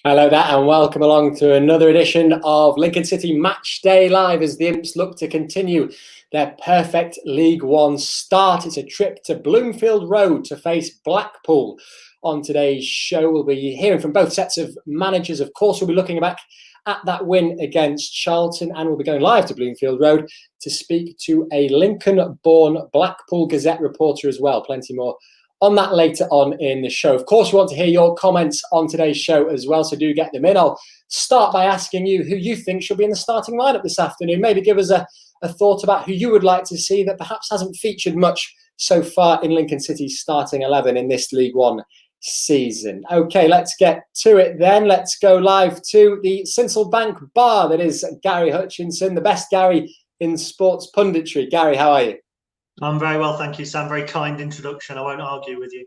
Hello there and welcome along to another edition of Lincoln City Matchday Live as the Imps look to continue their perfect League One start. It's a trip to Bloomfield Road to face Blackpool. On today's show, we'll be hearing from both sets of managers. Of course, we'll be looking back at that win against Charlton, and we'll be going live to Bloomfield Road to speak to a Lincoln-born Blackpool Gazette reporter as well. Plenty more on that later on in the show. Of course, we want to hear your comments on today's show as well, so do get them in. I'll start by asking you who you think should be in the starting lineup this afternoon. Maybe give us a thought about who you would like to see that perhaps hasn't featured much so far in Lincoln City's starting 11 in this League One season. Okay, let's get to it then. Let's go live to the Sinsel Bank bar. That is Gary Hutchinson, the best Gary in sports punditry. Gary, how are you? I'm very well, thank you, Sam. Very kind introduction. I won't argue with you.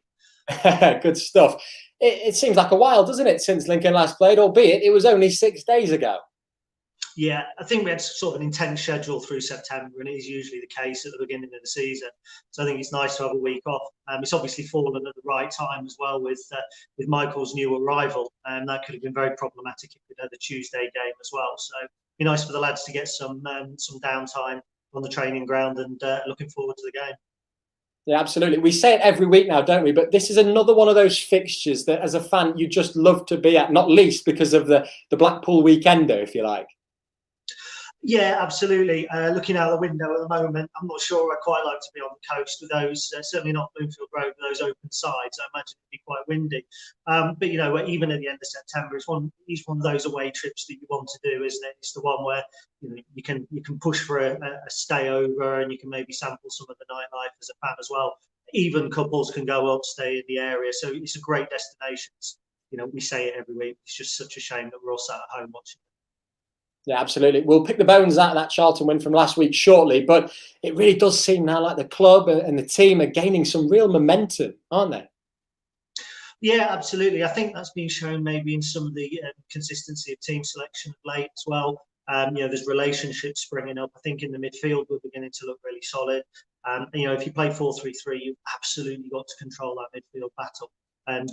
Good stuff. It seems like a while, doesn't it, since Lincoln last played, albeit it was only 6 days ago. Yeah, I think we had sort of an intense schedule through September, and it is usually the case at the beginning of the season. So I think it's nice to have a week off. It's obviously fallen at the right time as well with Michael's new arrival, and that could have been very problematic if we'd had a Tuesday game as well. So it'd be nice for the lads to get some downtime on the training ground, and looking forward to the game. Yeah, absolutely. We say it every week now, don't we? But this is another one of those fixtures that, as a fan, you just love to be at, not least because of the Blackpool weekender, if you like. Yeah, absolutely. Looking out the window at the moment, I'm not sure I quite like to be on the coast with those, certainly not Bloomfield Road, with those open sides. I imagine it'd be quite windy. But, you know, even at the end of September, it's one of those away trips that you want to do, isn't it? It's the one where you can push for a stay over, and you can maybe sample some of the nightlife as a fan as well. Even couples can go up, stay in the area. So it's a great destination. We say it every week. It's just such a shame that we're all sat at home watching. Yeah, absolutely. We'll pick the bones out of that Charlton win from last week shortly, but it really does seem now like the club and the team are gaining some real momentum, aren't they? Yeah, absolutely. I think that's been shown maybe in some of the consistency of team selection of late as well. There's relationships springing up. I think in the midfield we're beginning to look really solid. If you play 4-3-3, you've absolutely got to control that midfield battle.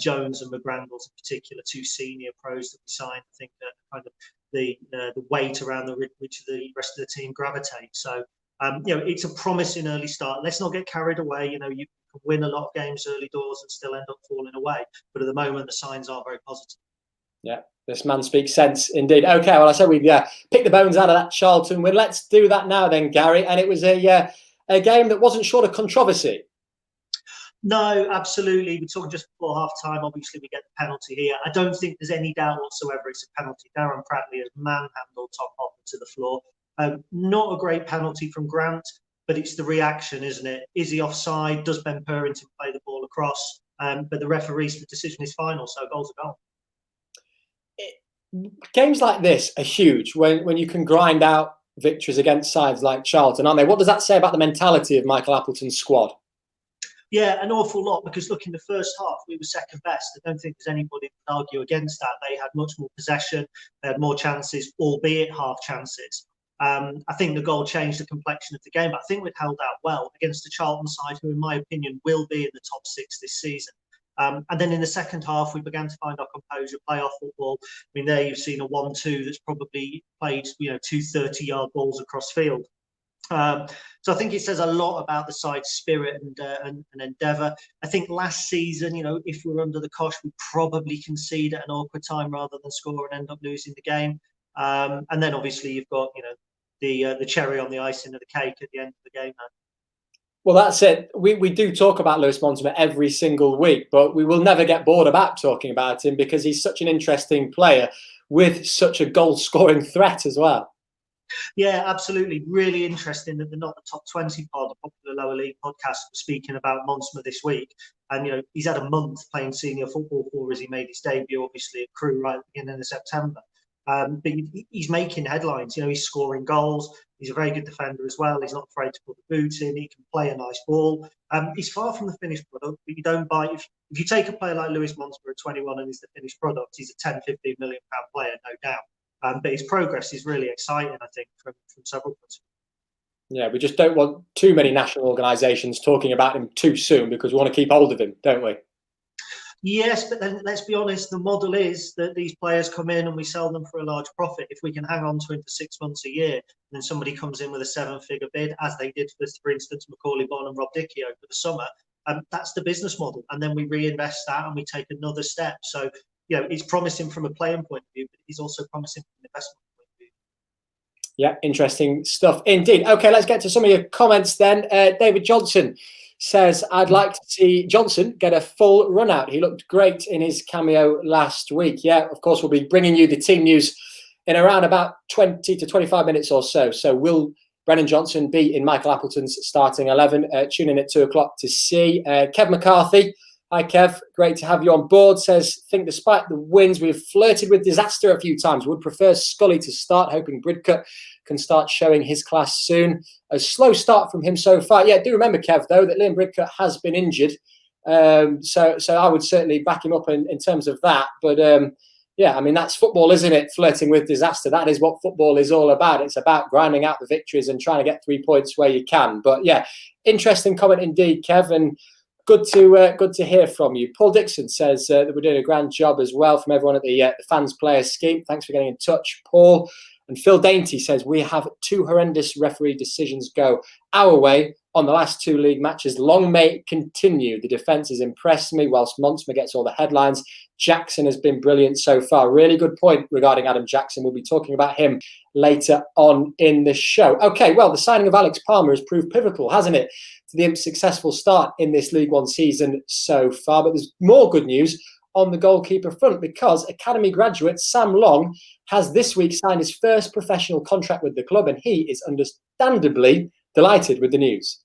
Jones and McGrandles in particular, two senior pros that we signed, I think that kind of the weight around which the rest of the team gravitate. So, it's a promising early start. Let's not get carried away. You can win a lot of games early doors and still end up falling away. But at the moment, the signs are very positive. Yeah, this man speaks sense indeed. Okay, well, I said we'd pick the bones out of that Charlton win. Let's do that now then, Gary. And it was a game that wasn't short of controversy. No, absolutely. We talked just before half time. Obviously, we get the penalty here. I don't think there's any doubt whatsoever it's a penalty. Darren Pratley has manhandled Tom Hopper to the floor. Not a great penalty from Grant, but it's the reaction, isn't it? Is he offside? Does Ben Purrington play the ball across? But the referee's decision is final, so goal's a goal. Games like this are huge when you can grind out victories against sides like Charlton, aren't they? What does that say about the mentality of Michael Appleton's squad? Yeah, an awful lot, because look, in the first half, we were second best. I don't think there's anybody who can argue against that. They had much more possession, they had more chances, albeit half chances. I think the goal changed the complexion of the game, but I think we'd held out well against the Charlton side, who, in my opinion, will be in the top 6 this season. And then in the second half, we began to find our composure, play our football. I mean, there you've seen a 1-2 that's probably played, 2 30-yard balls across field. So I think it says a lot about the side's spirit and endeavour. I think last season, if we were under the cosh, we'd probably concede at an awkward time rather than score and end up losing the game. And then obviously you've got, the cherry on the icing of the cake at the end of the game now. Well, that's it. We do talk about Lewis Mortimer every single week, but we will never get bored about talking about him because he's such an interesting player with such a goal-scoring threat as well. Yeah, absolutely. Really interesting that they're not the top 20 pod, the popular lower league podcast, speaking about Monsma this week. And, he's had a month playing senior football for us. He made his debut, obviously, at Crewe right at the beginning of September. But he's making headlines. He's scoring goals. He's a very good defender as well. He's not afraid to put the boots in. He can play a nice ball. He's far from the finished product, but you don't buy. If you take a player like Lewis Monsma at 21 and he's the finished product, he's a 10, 15 million pound player, no doubt. But his progress is really exciting, I think, from several points. Yeah, we just don't want too many national organisations talking about him too soon because we want to keep hold of him, don't we? Yes, but then let's be honest, the model is that these players come in and we sell them for a large profit. If we can hang on to him for 6 months a year, and then somebody comes in with a 7-figure bid, as they did for instance, Macaulay Bonne and Rob Dickie over the summer, that's the business model. And then we reinvest that and we take another step. So, it's promising from a playing point of view, but he's also promising from an investment point of view. Yeah, interesting stuff indeed. Okay, let's get to some of your comments then. David Johnson says, I'd like to see Johnson get a full run out. He looked great in his cameo last week. Yeah, of course, we'll be bringing you the team news in around about 20 to 25 minutes or so. So will Brennan Johnson be in Michael Appleton's starting 11? Tune in at 2 o'clock to see. Kev McCarthy, hi Kev, great to have you on board, says, think despite the wins, we've flirted with disaster a few times. Would prefer Scully to start, hoping Bridcut can start showing his class soon. A slow start from him so far. Yeah, do remember, Kev, though, that Liam Bridcut has been injured. So I would certainly back him up in terms of that. But yeah, I mean, that's football, isn't it? Flirting with disaster. That is what football is all about. It's about grinding out the victories and trying to get 3 points where you can. But yeah, interesting comment indeed, Kev, and good to hear from you. Paul Dixon says that we're doing a grand job as well from everyone at the fans players scheme. Thanks for getting in touch, Paul. And Phil Dainty says, we have 2 horrendous referee decisions go our way on the last 2 league matches. Long may it continue. The defence has impressed me, whilst Monsma gets all the headlines. Jackson has been brilliant so far. Really good point regarding Adam Jackson. We'll be talking about him later on in the show. Okay, well, the signing of Alex Palmer has proved pivotal, hasn't it, to the Imps' successful start in this League One season so far. But there's more good news on the goalkeeper front, because Academy graduate Sam Long has this week signed his first professional contract with the club, and he is understandably delighted with the news.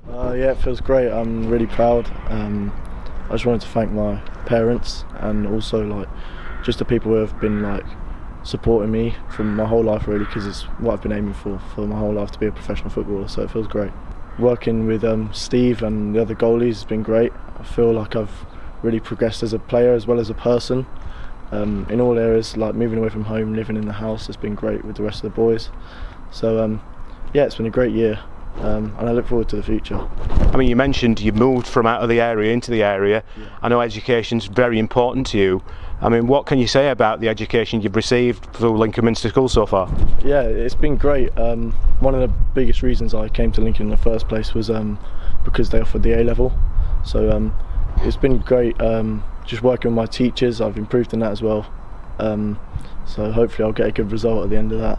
Yeah, it feels great. I'm really proud. I just wanted to thank my parents and also just the people who have been supporting me from my whole life, really, because it's what I've been aiming for my whole life, to be a professional footballer. So it feels great. Working with Steve and the other goalies has been great. I feel like I've really progressed as a player as well as a person in all areas, like moving away from home, living in the house has been great with the rest of the boys. So yeah, it's been a great year, and I look forward to the future. I mean, you mentioned you moved from out of the area into the area. Yeah. I know education's very important to you. I mean, what can you say about the education you've received through Lincoln Minster School so far? Yeah, it's been great. One of the biggest reasons I came to Lincoln in the first place was because they offered the A-level. So it's been great just working with my teachers. I've improved in that as well. So hopefully I'll get a good result at the end of that.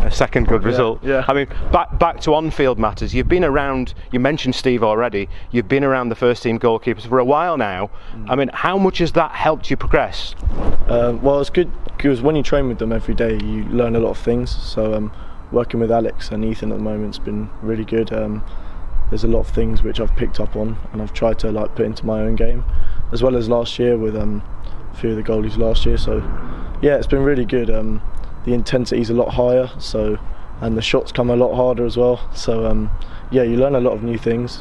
A second good result. Yeah. I mean, back to on-field matters. You've been around, you mentioned Steve already, you've been around the first team goalkeepers for a while now. I mean, how much has that helped you progress? Well, it's good because when you train with them every day, you learn a lot of things. So working with Alex and Ethan at the moment's been really good. There's a lot of things which I've picked up on and I've tried to put into my own game, as well as last year with a few of the goalies last year. So yeah, it's been really good. The intensity's a lot higher, and the shots come a lot harder as well. So yeah, you learn a lot of new things.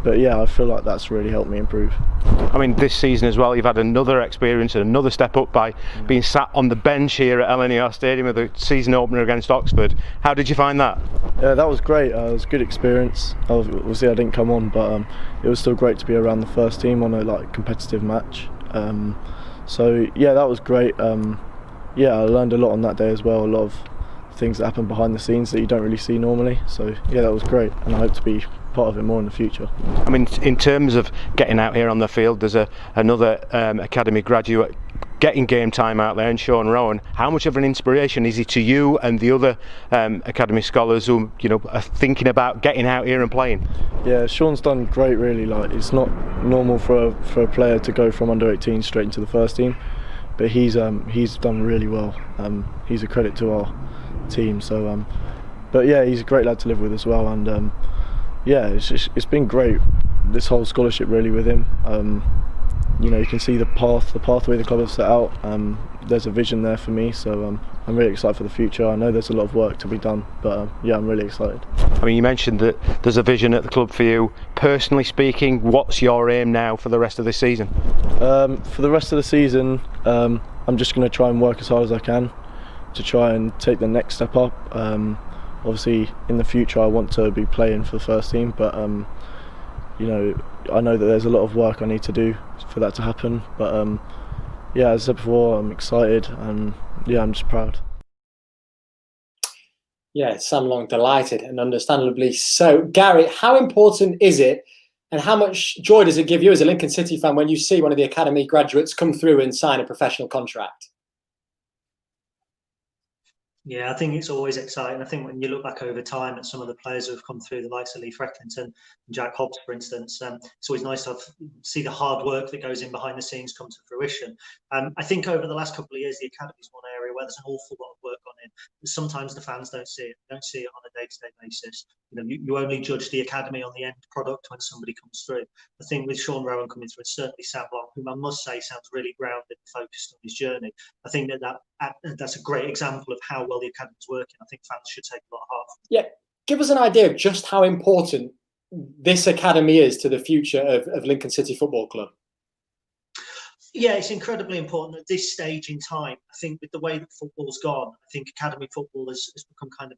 But yeah, I feel like that's really helped me improve. I mean, this season as well, you've had another experience and another step up by being sat on the bench here at LNER Stadium with the season opener against Oxford. How did you find that? Yeah, that was great. It was a good experience. Obviously I didn't come on, but it was still great to be around the first team on a competitive match. So yeah, that was great. Yeah, I learned a lot on that day as well. A lot of things that happen behind the scenes that you don't really see normally. So yeah, that was great, and I hope to be part of it more in the future. I mean, in terms of getting out here on the field, there's another academy graduate getting game time out there, and Sean Rowan. How much of an inspiration is he to you and the other academy scholars who are thinking about getting out here and playing? Yeah, Sean's done great. Really, it's not normal for a player to go from under 18 straight into the first team, but he's done really well. He's a credit to our team. So, but yeah, he's a great lad to live with as well, and yeah, it's been great, this whole scholarship really with him. You can see the pathway the club have set out. There's a vision there for me, so I'm really excited for the future. I know there's a lot of work to be done, but yeah, I'm really excited. I mean, you mentioned that there's a vision at the club for you. Personally speaking, what's your aim now for the rest of this season? For the rest of the season, I'm just going to try and work as hard as I can to try and take the next step up. Obviously, in the future, I want to be playing for the first team, but I know that there's a lot of work I need to do for that to happen. But yeah, as I said before, I'm excited and yeah, I'm just proud. Yeah, Sam Long delighted, and understandably so. Gary, how important is it, and how much joy does it give you as a Lincoln City fan when you see one of the academy graduates come through and sign a professional contract? Yeah, I think it's always exciting. I think when you look back over time at some of the players who have come through, the likes of Lee Frecklington and Jack Hobbs, for instance, it's always nice to see the hard work that goes in behind the scenes come to fruition. I think over the last couple of years, the academy is one area where there's an awful lot of work gone in. Sometimes the fans don't see it. They don't see it on a day-to-day basis. You only judge the academy on the end product when somebody comes through. I think with Sean Rowan coming through, and certainly Sam Long, whom I must say sounds really grounded and focused on his journey, I think that's a great example of how well the academy is working. I think fans should take a lot of heart. Yeah, give us an idea of just how important this academy is to the future of Lincoln City Football Club. Yeah, it's incredibly important at this stage in time. I think with the way that football's gone, I think academy football has become kind of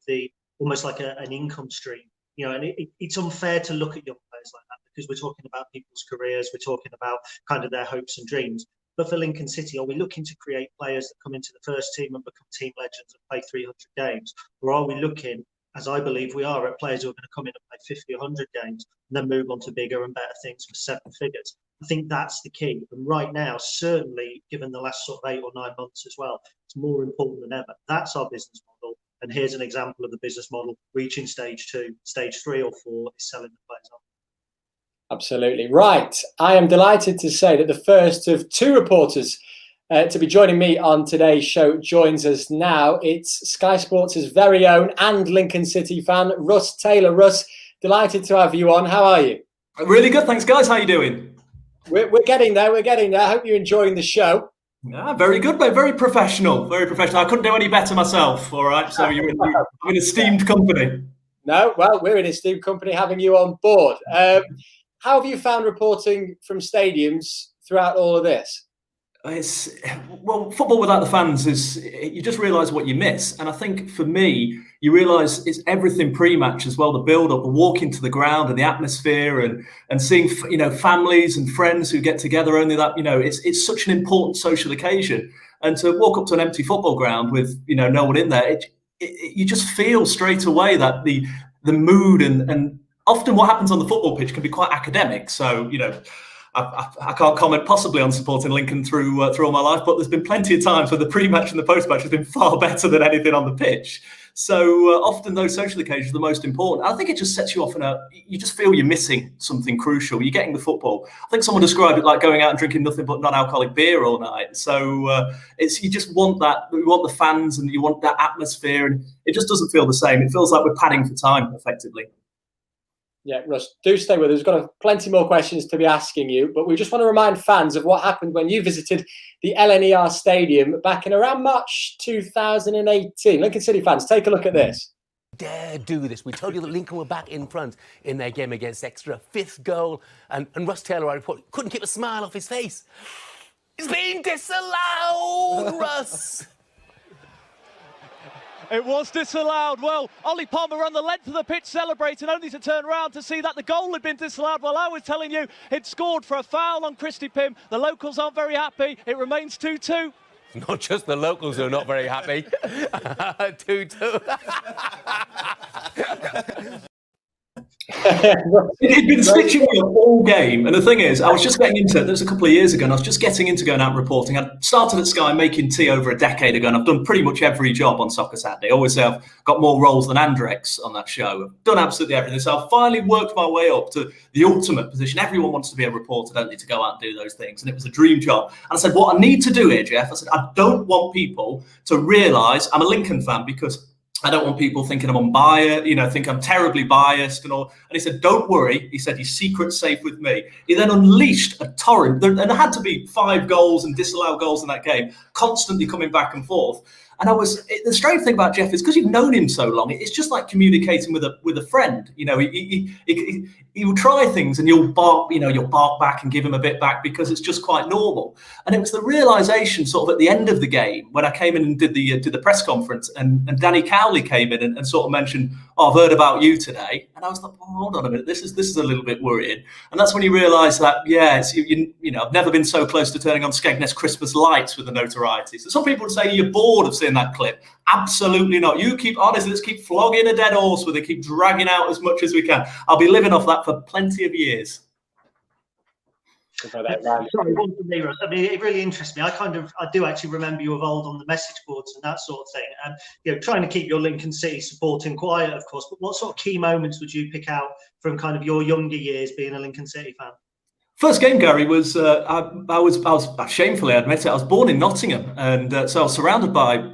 almost like an income stream. And it's unfair to look at young players like that, because we're talking about people's careers, we're talking about kind of their hopes and dreams. But for Lincoln City, are we looking to create players that come into the first team and become team legends and play 300 games? Or are we looking, as I believe we are, at players who are going to come in and play 50, 100 games and then move on to bigger and better things for 7 figures? I think that's the key. And right now, certainly, given the last sort of 8 or 9 months as well, it's more important than ever. That's our business model. And here's an example of the business model reaching stage 2, stage 3 or 4 is selling the players on. Absolutely. Right. I am delighted to say that the first of 2 reporters to be joining me on today's show joins us now. It's Sky Sports' very own and Lincoln City fan, Russ Taylor. Russ, delighted to have you on. How are you? Really good, thanks, guys. How are you doing? We're getting there. We're getting there. I hope you're enjoying the show. Yeah, very good, mate. Very professional. Very professional. I couldn't do any better myself. All right. So you're in esteemed company. No, well, we're in esteemed company having you on board. How have you found reporting from stadiums throughout all of this? Football without the fans you just realise what you miss. And I think for me, you realise it's everything pre-match as well. The build-up, the walk into the ground and the atmosphere and seeing, families and friends who get together, only that, it's such an important social occasion. And to walk up to an empty football ground with, no one in there, you just feel straight away that the mood and often what happens on the football pitch can be quite academic. So, I can't comment possibly on supporting Lincoln through all my life, but there's been plenty of times where the pre-match and the post-match has been far better than anything on the pitch. So often those social occasions are the most important. I think it just sets you off you just feel you're missing something crucial. You're getting the football. I think someone described it like going out and drinking nothing but non-alcoholic beer all night. So you just want that. You want the fans and you want that atmosphere, and it just doesn't feel the same. It feels like we're padding for time, effectively. Yeah, Russ, do stay with us. We've got plenty more questions to be asking you, but we just want to remind fans of what happened when you visited the LNER Stadium back in around March 2018. Lincoln City fans, take a look at this. Dare do this. We told you that Lincoln were back in front in their game against Exeter. 5th goal, and Russ Taylor, I report, couldn't keep a smile off his face. It's been disallowed, Russ! It was disallowed. Well, Ollie Palmer ran the length of the pitch celebrating, only to turn around to see that the goal had been disallowed. Well, I was telling you, he'd scored for a foul on Christy Pym. The locals aren't very happy. It remains 2-2. Not just the locals who are not very happy. 2-2. He'd been stitching me up all game, and the thing is, I was just getting into it. That was a couple of years ago, and I was just getting into going out reporting. I started at Sky making tea over a decade ago, and I've done pretty much every job on Soccer Saturday. I always say I've got more roles than Andrex on that show. I've done absolutely everything. So I've finally worked my way up to the ultimate position. Everyone wants to be a reporter, don't they, to go out and do those things, and it was a dream job. And I said, what I need to do here, Jeff, I said, I don't want people to realise I'm a Lincoln fan, because I don't want people thinking I'm unbiased, think I'm terribly biased and all. And he said, don't worry. He said, your secret's safe with me. He then unleashed a torrent. And there had to be 5 goals and disallowed goals in that game, constantly coming back and forth. And the strange thing about Jeff is because you've known him so long, it's just like communicating with a friend. You know, he will try things and you'll bark back and give him a bit back because it's just quite normal. And it was the realization sort of at the end of the game when I came in and did the press conference and Danny Cowley came in and sort of mentioned, "Oh, I've heard about you today." And I was like, "Oh, hold on a minute, this is a little bit worrying." And that's when you realise that, yeah, I've never been so close to turning on Skegness Christmas lights with the notoriety. So some people would say you're bored of seeing that clip. Absolutely not. You keep honest. Let's keep flogging a dead horse with it. Keep dragging out as much as we can. I'll be living off that for plenty of years. Sorry, one for me, Russ. I mean, it really interests me. I do actually remember you of old on the message boards and that sort of thing. And trying to keep your Lincoln City supporting quiet, of course. But what sort of key moments would you pick out from kind of your younger years being a Lincoln City fan? First game, Gary, was I was shamefully, I admit it, I was born in Nottingham, and so I was surrounded by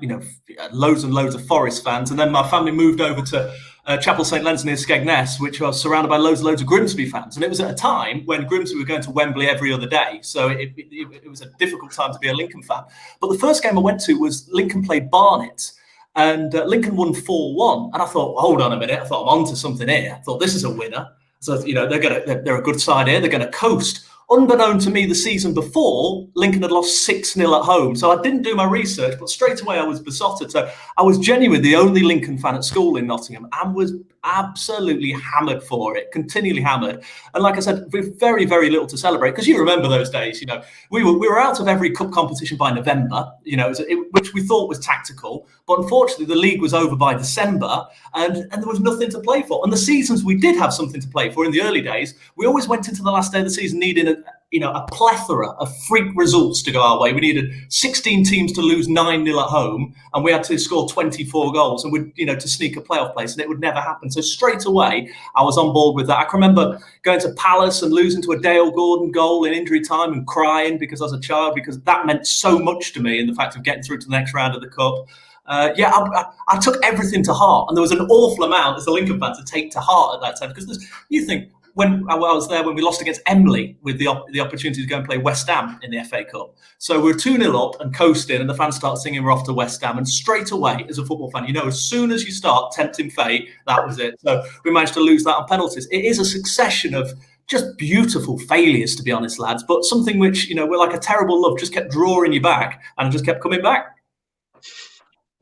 loads and loads of Forest fans, and then my family moved over to Chapel St Len's near Skegness, which I was surrounded by loads and loads of Grimsby fans, and it was at a time when Grimsby were going to Wembley every other day, so it was a difficult time to be a Lincoln fan. But the first game I went to was Lincoln played Barnet. And Lincoln won 4-1, and I thought, hold on a minute, I thought I'm onto something here. I thought this is a winner. So they're a good side here. They're going to coast. Unbeknown to me, the season before, Lincoln had lost 6-0 at home. So I didn't do my research, but straight away I was besotted. So I was genuinely the only Lincoln fan at school in Nottingham and was absolutely hammered for it, continually hammered. And like I said, with very, very little to celebrate, because you remember those days, we were out of every cup competition by November, which we thought was tactical. But unfortunately, the league was over by December and there was nothing to play for. And the seasons we did have something to play for in the early days, we always went into the last day of the season needing a plethora of freak results to go our way. We needed 16 teams to lose 9-0 at home, and we had to score 24 goals and to sneak a playoff place, and it would never happen. So straight away, I was on board with that. I can remember going to Palace and losing to a Dale Gordon goal in injury time and crying because I was a child, because that meant so much to me in the fact of getting through to the next round of the cup. I took everything to heart, and there was an awful amount as a Lincoln fan to take to heart at that time, because you think, when I was there, when we lost against Emley with the opportunity to go and play West Ham in the FA Cup. So we're 2-0 up and coasting, and the fans start singing we're off to West Ham. And straight away, as a football fan, as soon as you start tempting fate, that was it. So we managed to lose that on penalties. It is a succession of just beautiful failures, to be honest, lads, but something which, we're like a terrible love, just kept drawing you back and just kept coming back.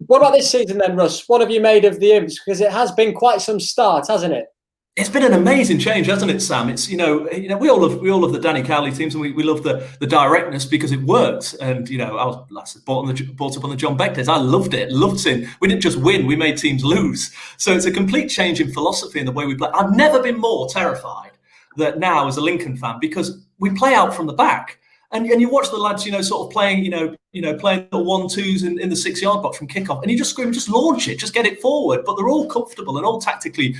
What about this season then, Russ? What have you made of the Imps? Because it has been quite some start, hasn't it? It's been an amazing change, hasn't it, Sam? It's we all love the Danny Cowley teams, and we love the directness because it works. And I was brought up on the John Beck days. I loved it. Loved seeing. We didn't just win; we made teams lose. So it's a complete change in philosophy in the way we play. I've never been more terrified that now as a Lincoln fan, because we play out from the back. And you watch the lads, sort of playing, playing the 1-2s in the 6-yard box from kickoff, and you just scream, just launch it, just get it forward. But they're all comfortable and all tactically,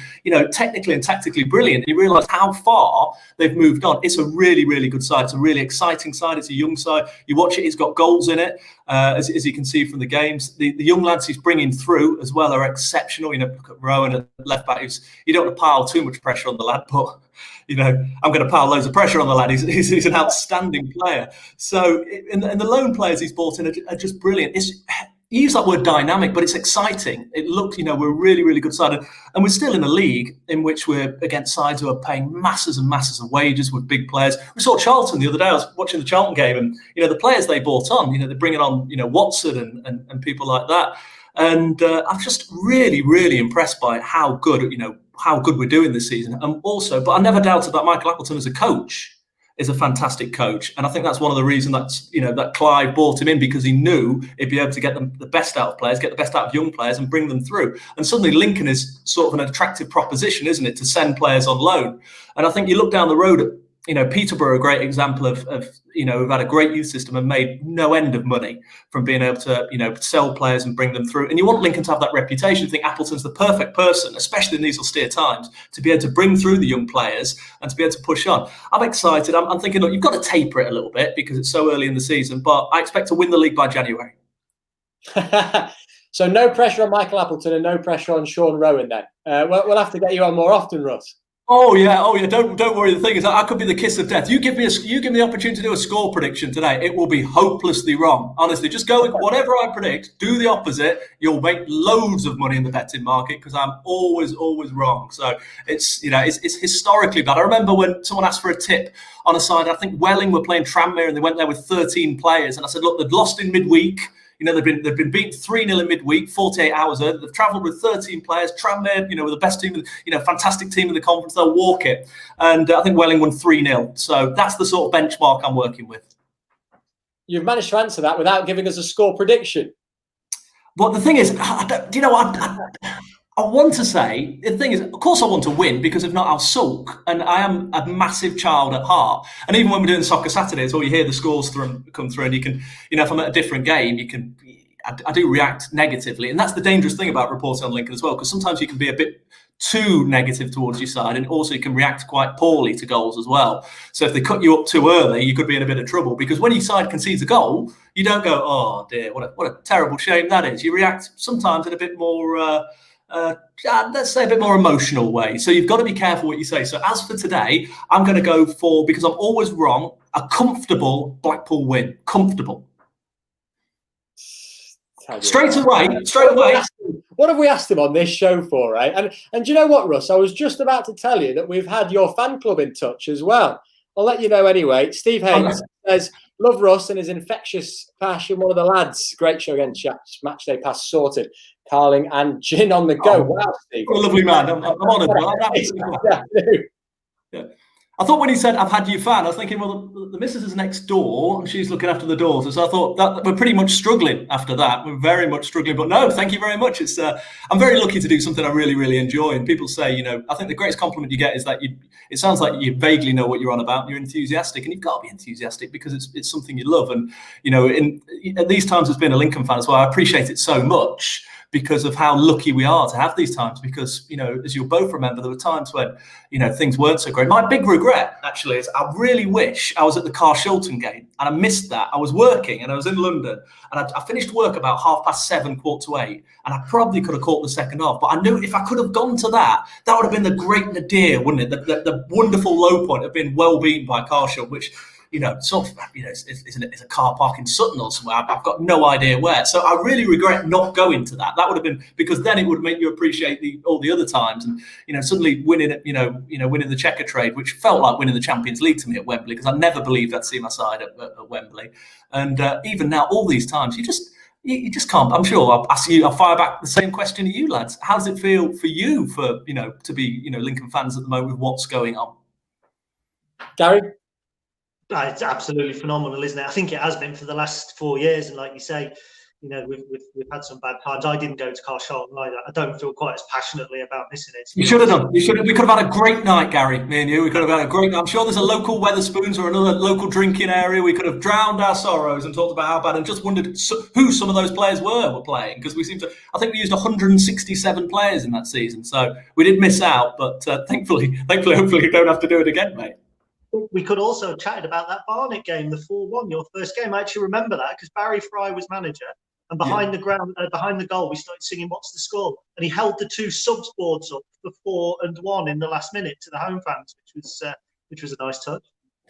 technically and tactically brilliant. And you realise how far they've moved on. It's a really, really good side. It's a really exciting side. It's a young side. You watch it; it's got goals in it, as you can see from the games. The young lads he's bringing through as well are exceptional. Look at Rowan at left back. You don't want to pile too much pressure on the lad, but I'm going to pile loads of pressure on the lad. He's an outstanding player. So, and the lone players he's brought in are just brilliant. You use that word dynamic, but it's exciting. It looked, we're a really, really good side. And we're still in a league in which we're against sides who are paying masses and masses of wages with big players. We saw Charlton the other day. I was watching the Charlton game, and, the players they brought on, they're bringing on, Watson and people like that. And I'm just really, really impressed by how good we're doing this season. And also, but I never doubted that Michael Appleton as a coach is a fantastic coach. And I think that's one of the reasons that Clive brought him in, because he knew he'd be able to get the best out of players, get the best out of young players and bring them through. And suddenly Lincoln is sort of an attractive proposition, isn't it, to send players on loan. And I think you look down the road at, Peterborough, a great example of who've had a great youth system and made no end of money from being able to, sell players and bring them through. And you want Lincoln to have that reputation. I think Appleton's the perfect person, especially in these austere times, to be able to bring through the young players and to be able to push on. I'm excited. I'm thinking, look, you've got to taper it a little bit because it's so early in the season, but I expect to win the league by January. So no pressure on Michael Appleton and no pressure on Sean Rowan then. We'll have to get you on more often, Russ. Oh yeah. Don't worry. The thing is, I could be the kiss of death. You give me the opportunity to do a score prediction today. It will be hopelessly wrong. Honestly, just go with whatever I predict. Do the opposite. You'll make loads of money in the betting market because I'm always wrong. So it's historically bad. I remember when someone asked for a tip on a side. I think Welling were playing Tranmere and they went there with 13 players, and I said, look, they'd lost in midweek. They've been beaten 3-0 in midweek, 48 hours earlier. They've travelled with 13 players. Tranmere, with the best team, fantastic team in the conference. They'll walk it. And I think Welling won 3-0. So that's the sort of benchmark I'm working with. You've managed to answer that without giving us a score prediction. But the thing is, I want to say, the thing is, of course I want to win, because if not, I'll sulk. And I am a massive child at heart. And even when we're doing Soccer Saturdays, or you hear the scores come through, and you can, if I'm at a different game, I do react negatively. And that's the dangerous thing about reporting on Lincoln as well, because sometimes you can be a bit too negative towards your side, and also you can react quite poorly to goals as well. So if they cut you up too early, you could be in a bit of trouble, because when your side concedes a goal, you don't go, oh dear, what a terrible shame that is. You react sometimes in a bit more... let's say a bit more emotional way. So you've got to be careful what you say. So as for today, I'm going to go for, because I'm always wrong, a comfortable Blackpool win. Comfortable. Straight away. What have we asked him on this show for, right? And do you know what, Russ? I was just about to tell you that we've had your fan club in touch as well. I'll let you know anyway. Steve Haynes says, love Russ and his infectious passion. One of the lads. Great show again, chaps. Matchday pass sorted. Carling and gin on the go. Wow, Steve. What a lovely man. I'm honoured. Yeah. I thought when he said, I've had you fan, I was thinking, well, the missus is next door and she's looking after the daughters. So I thought that we're pretty much struggling after that. We're very much struggling. But no, thank you very much. It's I'm very lucky to do something I really, really enjoy. And people say, I think the greatest compliment you get is that it sounds like you vaguely know what you're on about and you're enthusiastic. And you've got to be enthusiastic because it's something you love. And, at these times as being a Lincoln fan as well, I appreciate it so much, because of how lucky we are to have these times. Because, as you'll both remember, there were times when, things weren't so great. My big regret, actually, is I really wish I was at the Carshilton game, and I missed that. I was working and I was in London, and I finished work about 7:30, 8:15, and I probably could have caught the second half. But I knew if I could have gone to that would have been the great nadir, wouldn't it? The wonderful low point of being well beaten by Carshilton, which, it's a car park in Sutton or somewhere. I've got no idea where. So I really regret not going to that. That would have been, because then it would make you appreciate all the other times, and suddenly winning it, winning the Checker Trade, which felt like winning the Champions League to me at Wembley, because I never believed I'd see my side at Wembley. And even now, all these times, you just can't. I'm sure I'll fire back the same question to you, lads. How does it feel for you to be Lincoln fans at the moment with what's going on? Gary? It's absolutely phenomenal, isn't it? I think it has been for the last 4 years, and like you say, we've had some bad times. I didn't go to Carshilton either. I don't feel quite as passionately about missing it. You should have done. We could have had a great night, Gary. Me and you. We could have had a great night. I'm sure there's a local Wetherspoons or another local drinking area. We could have drowned our sorrows and talked about how bad, and just wondered who some of those players were playing, because I think we used 167 players in that season, so we did miss out. But thankfully, hopefully, you don't have to do it again, mate. We could also have chatted about that Barnet game, the 4-1, your first game. I actually remember that because Barry Fry was manager, and behind the goal, we started singing "What's the Score?" and he held the two subs boards up for 4 and 1 in the last minute to the home fans, which was a nice touch.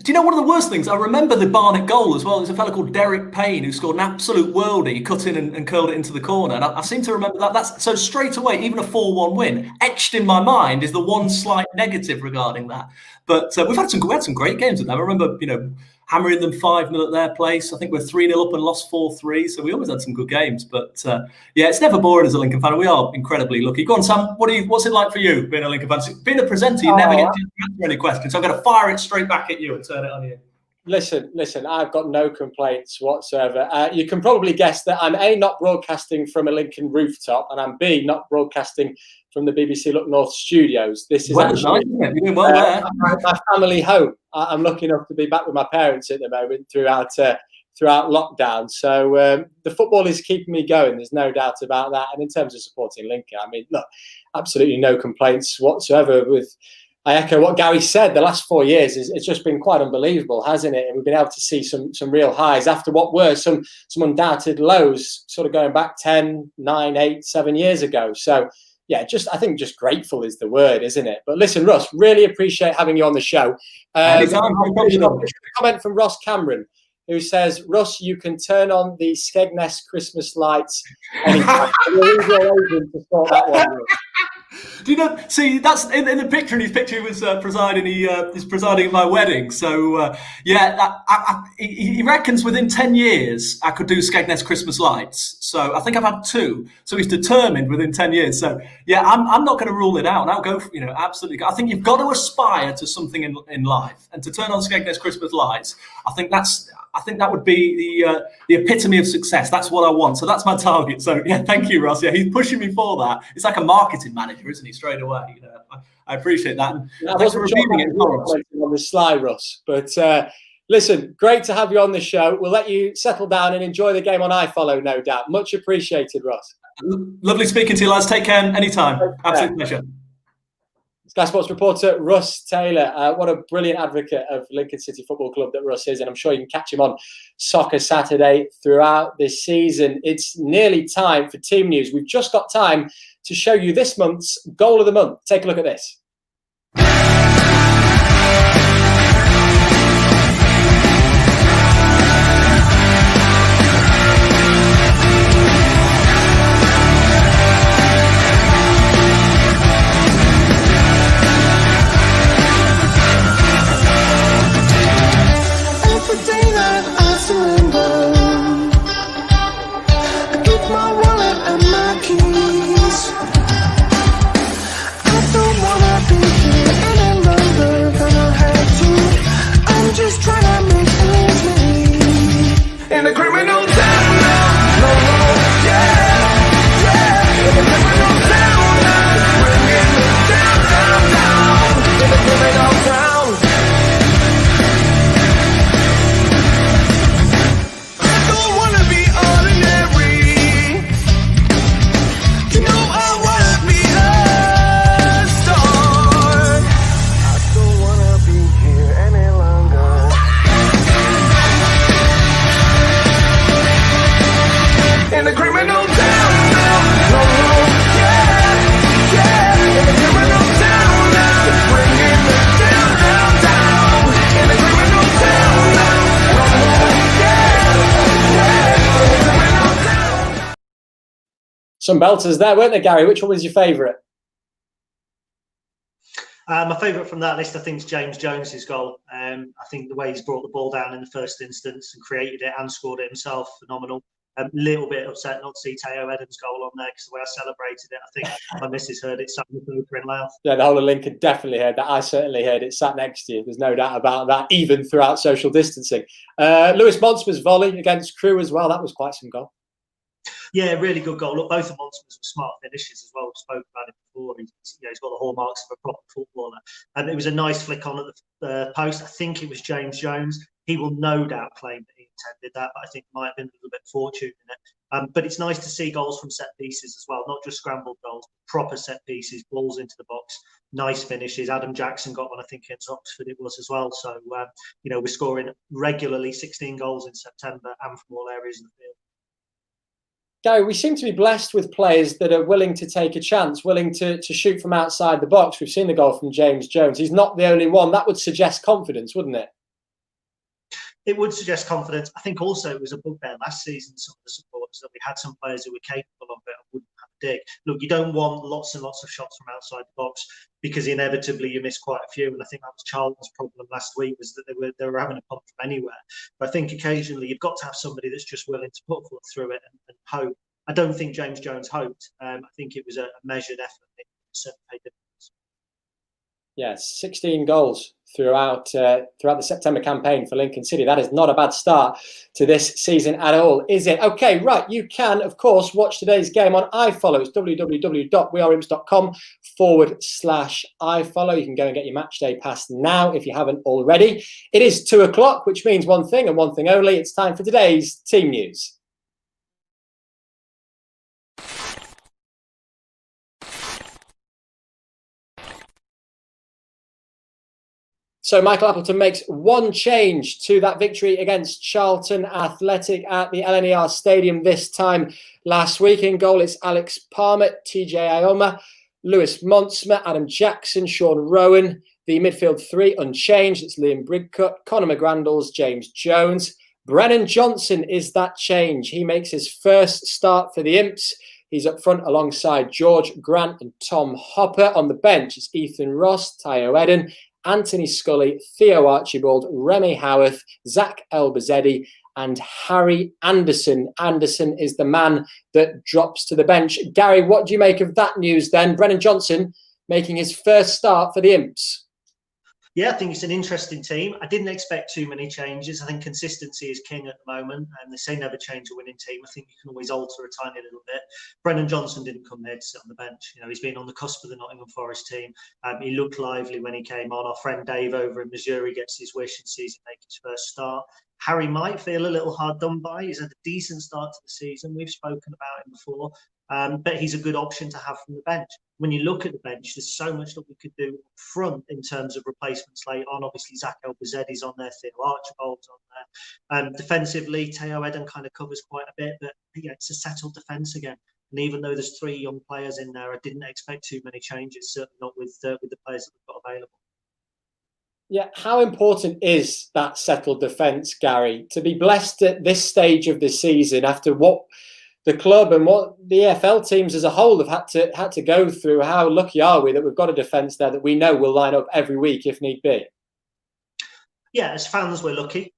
Do you know one of the worst things? I remember the Barnet goal as well. There's a fellow called Derek Payne who scored an absolute worldie. He cut in and curled it into the corner. And I seem to remember that. So straight away, even a 4-1 win, etched in my mind is the one slight negative regarding that. But we had some great games with them. I remember, hammering them 5-0 at their place. I think we're 3-0 up and lost 4-3. So we always had some good games. But it's never boring as a Lincoln fan. We are incredibly lucky. Go on, Sam. What's it like for you being a Lincoln fan? Being a presenter, you never get to answer any questions. So I'm going to fire it straight back at you and turn it on you. Listen, I've got no complaints whatsoever. You can probably guess that I'm A, not broadcasting from a Lincoln rooftop, and I'm B, not broadcasting from the BBC Look North studios. This is actually You're doing well there. my family home. I'm lucky enough to be back with my parents at the moment throughout lockdown. So the football is keeping me going. There's no doubt about that. And in terms of supporting Lincoln, I mean, look, absolutely no complaints whatsoever. I echo what Gary said. The last 4 years it's just been quite unbelievable, hasn't it? And we've been able to see some real highs after what were some undoubted lows, sort of going back 10, 9, 8, 7 years ago. So I think just grateful is the word, isn't it? But listen, Russ, really appreciate having you on the show. Anytime, no problem. A comment from Ross Cameron, who says, Russ, you can turn on the Skegness Christmas lights anytime. We'll leave your agent to sort that one out. Do you know? See, that's in the picture. In his picture, he was presiding. He is presiding at my wedding. So he reckons within 10 years I could do Skegness Christmas lights. So I think I've had 2. So he's determined within 10 years. So yeah, I'm not going to rule it out. I'll go. Absolutely. I think you've got to aspire to something in life, and to turn on Skegness Christmas lights. I think that would be the epitome of success. That's what I want. So that's my target. So yeah, thank you, Ross. Yeah, he's pushing me for that. It's like a marketing manager, isn't he? Straight away. I appreciate that. Thanks for reviewing it on the sly, Russ. But listen, great to have you on the show. We'll let you settle down and enjoy the game on iFollow, no doubt. Much appreciated, Ross. Lovely speaking to you, lads. Take care anytime. Absolute pleasure. Sky Sports reporter Russ Taylor. What a brilliant advocate of Lincoln City Football Club that Russ is, and I'm sure you can catch him on Soccer Saturday throughout this season. It's nearly time for team news. We've just got time to show you this month's Goal of the Month. Take a look at this. Some belters there, weren't there, Gary? Which one was your favourite? My favourite from that list, I think, is James Jones's goal. I think the way he's brought the ball down in the first instance and created it and scored it himself, phenomenal. A little bit upset not to see Teo Edens' goal on there, because the way I celebrated it, I think my missus heard it sat in the poker in Louth. Yeah, the whole of Lincoln definitely heard that. I certainly heard it, sat next to you. There's no doubt about that, even throughout social distancing. Lewis Monsman's volley against Crewe as well. That was quite some goal. Yeah, really good goal. Look, both of Monsman's were smart finishes as well. We spoke about it before. He's got the hallmarks of a proper footballer. And it was a nice flick on at the post. I think it was James Jones. He will no doubt claim that he intended that, but I think might have been a little bit fortunate in it. But it's nice to see goals from set pieces as well, not just scrambled goals, proper set pieces, balls into the box, nice finishes. Adam Jackson got one, I think, against Oxford it was as well. So, we're scoring regularly 16 goals in September and from all areas of the field. Gary, we seem to be blessed with players that are willing to take a chance, willing to shoot from outside the box. We've seen the goal from James Jones. He's not the only one. That would suggest confidence, wouldn't it? It would suggest confidence. I think also it was a bugbear last season, some of the supporters, that we had some players who were capable of it and wouldn't have a dig. Look, you don't want lots and lots of shots from outside the box, because inevitably you miss quite a few. And I think that was Charlton's problem last week, was that they were having a punt from anywhere. But I think occasionally you've got to have somebody that's just willing to put foot through it and hope. I don't think James Jones hoped. I think it was a measured effort. It certainly paid dividends. Yeah, 16 goals throughout the September campaign for Lincoln City. That is not a bad start to this season at all, is it? Okay, right. You can, of course, watch today's game on iFollow. It's www.weareimps.com/iFollow. You can go and get your Matchday pass now if you haven't already. It is 2 o'clock, which means one thing and one thing only. It's time for today's team news. So Michael Appleton makes one change to that victory against Charlton Athletic at the LNER Stadium this time last week. In goal, it's Alex Palmer, TJ Ioma, Lewis Montsma, Adam Jackson, Sean Rowan. The midfield three unchanged. It's Liam Bridcut, Conor McGrandles, James Jones. Brennan Johnson is that change. He makes his first start for the Imps. He's up front alongside George Grant and Tom Hopper. On the bench, it's Ethan Ross, Tayo Eden, Anthony Scully, Theo Archibald, Remy Howarth, Zach Elbazedi, and Harry Anderson. Anderson is the man that drops to the bench. Gary, what do you make of that news then? Brennan Johnson making his first start for the Imps. Yeah, I think it's an interesting team. I didn't expect too many changes. I think consistency is king at the moment, and they say never change a winning team. I think you can always alter a tiny little bit. Brennan Johnson didn't come there to sit on the bench. You know, he's been on the cusp of the Nottingham Forest team. He looked lively when he came on. Our friend Dave over in Missouri gets his wish and sees him make his first start. Harry might feel a little hard done by. He's had a decent start to the season. We've spoken about him before, but he's a good option to have from the bench. When you look at the bench, there's so much that we could do up front in terms of replacements late on. Obviously, Zach Elbazedi's on there, Theo Archibald's on there. Defensively, Tayo Eden kind of covers quite a bit, but yeah, it's a settled defence again. And even though there's three young players in there, I didn't expect too many changes, certainly not with the players that we've got available. Yeah, how important is that settled defence, Gary, to be blessed at this stage of the season after what the club and what the EFL teams as a whole have had to go through? How lucky are we that we've got a defence there that we know will line up every week if need be? Yeah, as fans, we're lucky.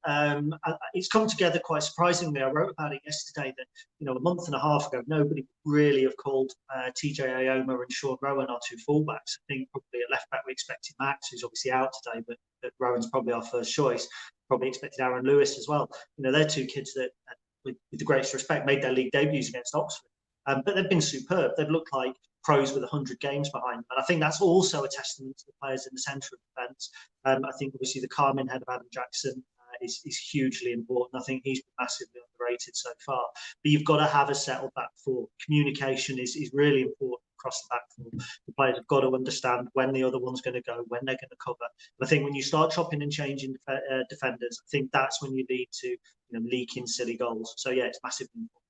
It's come together quite surprisingly. I wrote about it yesterday that, you know, a month and a half ago, nobody really have called TJ Ioma and Sean Rowan our two fullbacks. I think probably at left back we expected Max, who's obviously out today, but Rowan's probably our first choice. Probably expected Aaron Lewis as well. You know, they're two kids that, with the greatest respect, made their league debuts against Oxford. But they've been superb. They've looked like pros with 100 games behind them. And I think that's also a testament to the players in the centre of defence. I think obviously the calming head of Adam Jackson is hugely important. I think he's been massively underrated so far. But you've got to have a settled back four. Communication is really important across the back four. The players have got to understand when the other one's going to go, when they're going to cover. And I think when you start chopping and changing defenders, I think that's when you lead to, you know, leaking silly goals. So yeah, it's massively important.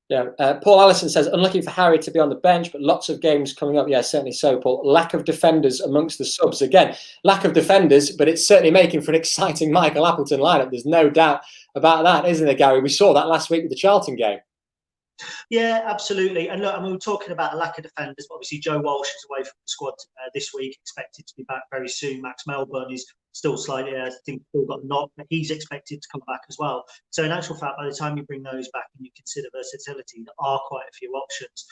Yeah, Paul Allison says, unlucky for Harry to be on the bench, but lots of games coming up. Yeah, certainly so, Paul. Lack of defenders amongst the subs. Again, lack of defenders, but it's certainly making for an exciting Michael Appleton lineup. There's no doubt about that, isn't there, Gary? We saw that last week with the Charlton game. Yeah, absolutely. And look, I mean, we were talking about a lack of defenders, but obviously Joe Walsh is away from the squad this week, expected to be back very soon. Max Melbourne is still slightly, I think, still got a knock, but he's expected to come back as well. So in actual fact, by the time you bring those back and you consider versatility, there are quite a few options.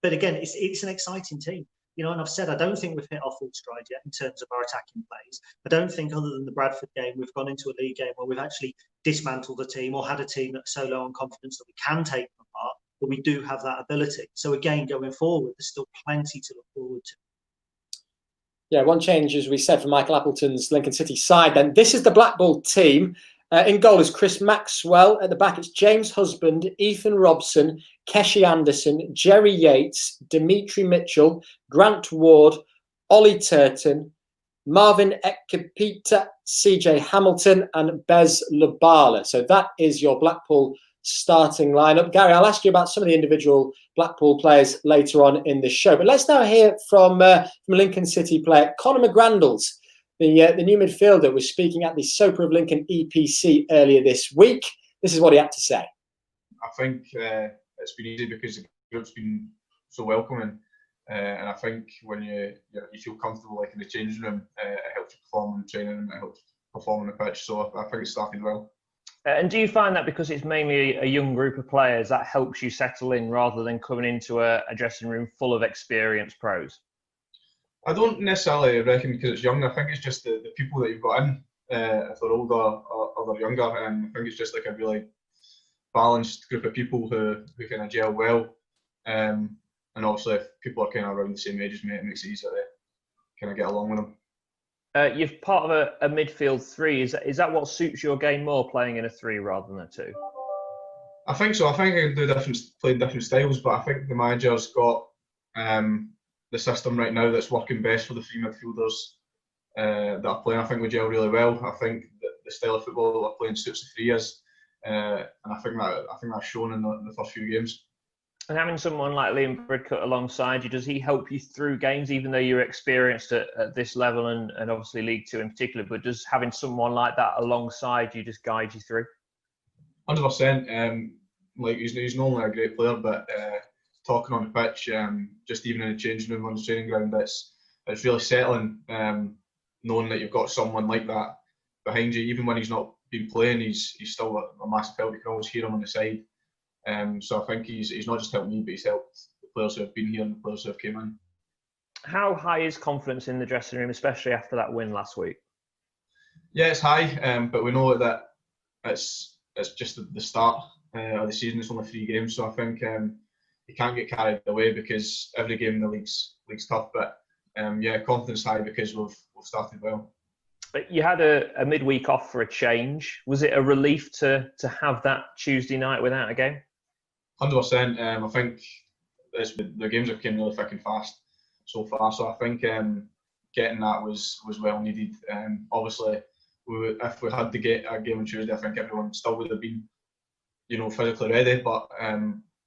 But again, it's an exciting team. You know, and I've said I don't think we've hit our full stride yet in terms of our attacking plays. I don't think, other than the Bradford game, we've gone into a league game where we've actually dismantled a team or had a team that's so low on confidence that we can take them apart, but we do have that ability. So again, going forward, there's still plenty to look forward to. Yeah, one change, as we said, for Michael Appleton's Lincoln City side. Then this is the Blackpool team. In goal is Chris Maxwell. At the back, it's James Husband, Ethan Robson, Keshi Anderson, Jerry Yates, Dimitri Mitchell, Grant Ward, Ollie Turton, Marvin Ekapita, CJ Hamilton, and Bez Labala. So that is your Blackpool starting lineup. Gary, I'll ask you about some of the individual Blackpool players later on in the show. But let's now hear from Lincoln City player Conor McGrandles. The new midfielder was speaking at the Soper of Lincoln EPC earlier this week. This is what he had to say. I think it's been easy because the group's been so welcoming, and I think when you feel comfortable, like in the changing room, it helps you perform in training and it helps perform on the pitch. So I think it started well. And do you find that because it's mainly a young group of players, that helps you settle in rather than coming into a dressing room full of experienced pros? I don't necessarily reckon because it's young. I think it's just the people that you've got in, if they're older or they're younger. And I think it's just like a really balanced group of people who kind of gel well. And obviously, if people are kind of around the same age as me, it makes it easier to kind of get along with them. You're part of a midfield three. Is that what suits your game more, playing in a three rather than a two? I think so. I think I can do playing different styles, but I think the manager's got the system right now that's working best for the three midfielders. that are playing. I think we gel really well. I think that the style of football that we're playing suits the three years, and I think that's shown in the first few games. And having someone like Liam Bridcut alongside you, does he help you through games, even though you're experienced at this level and obviously League Two in particular? But does having someone like that alongside you just guide you through? 100%. Like he's not only a great player, but talking on the pitch, just even in the changing room on the training ground, it's really settling. Knowing that you've got someone like that behind you, even when he's not been playing, he's still a massive help. You can always hear him on the side. So I think he's not just helped me, but he's helped the players who have been here and the players who have came in. How high is confidence in the dressing room, especially after that win last week? Yeah, it's high, but we know that it's just the start of the season. It's only 3 games, so I think you can't get carried away because every game in the league's tough. But yeah, confidence high because we've started well. But you had a midweek off for a change. Was it a relief to have that Tuesday night without a game? 100%. I think the games have come really thick and fast so far. So I think getting that was well needed. Obviously, if we had to get a game on Tuesday, I think everyone still would have been, physically ready. But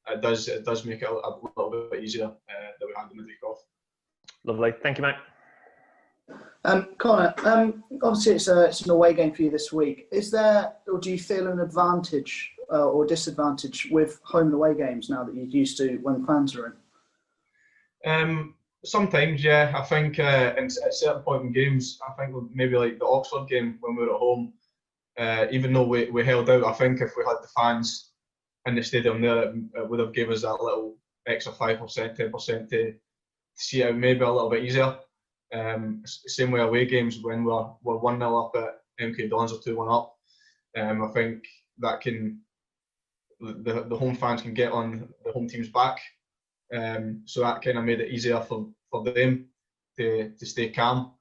it does make it a little bit easier that we had the midweek off. Lovely. Thank you, mate. Connor, obviously it's an away game for you this week. Is there, or do you feel an advantage or disadvantage with home and away games now that you're used to when fans are in? Sometimes, yeah. I think at certain point in games, I think maybe like the Oxford game when we were at home, even though we held out, I think if we had the fans in the stadium there, it would have given us that little extra 5%, 10% to see it out maybe a little bit easier. Same way away games when we're 1-0 up at MK Dons or 2-1 up. I think that the home fans can get on the home team's back. So that kind of made it easier for them to stay calm.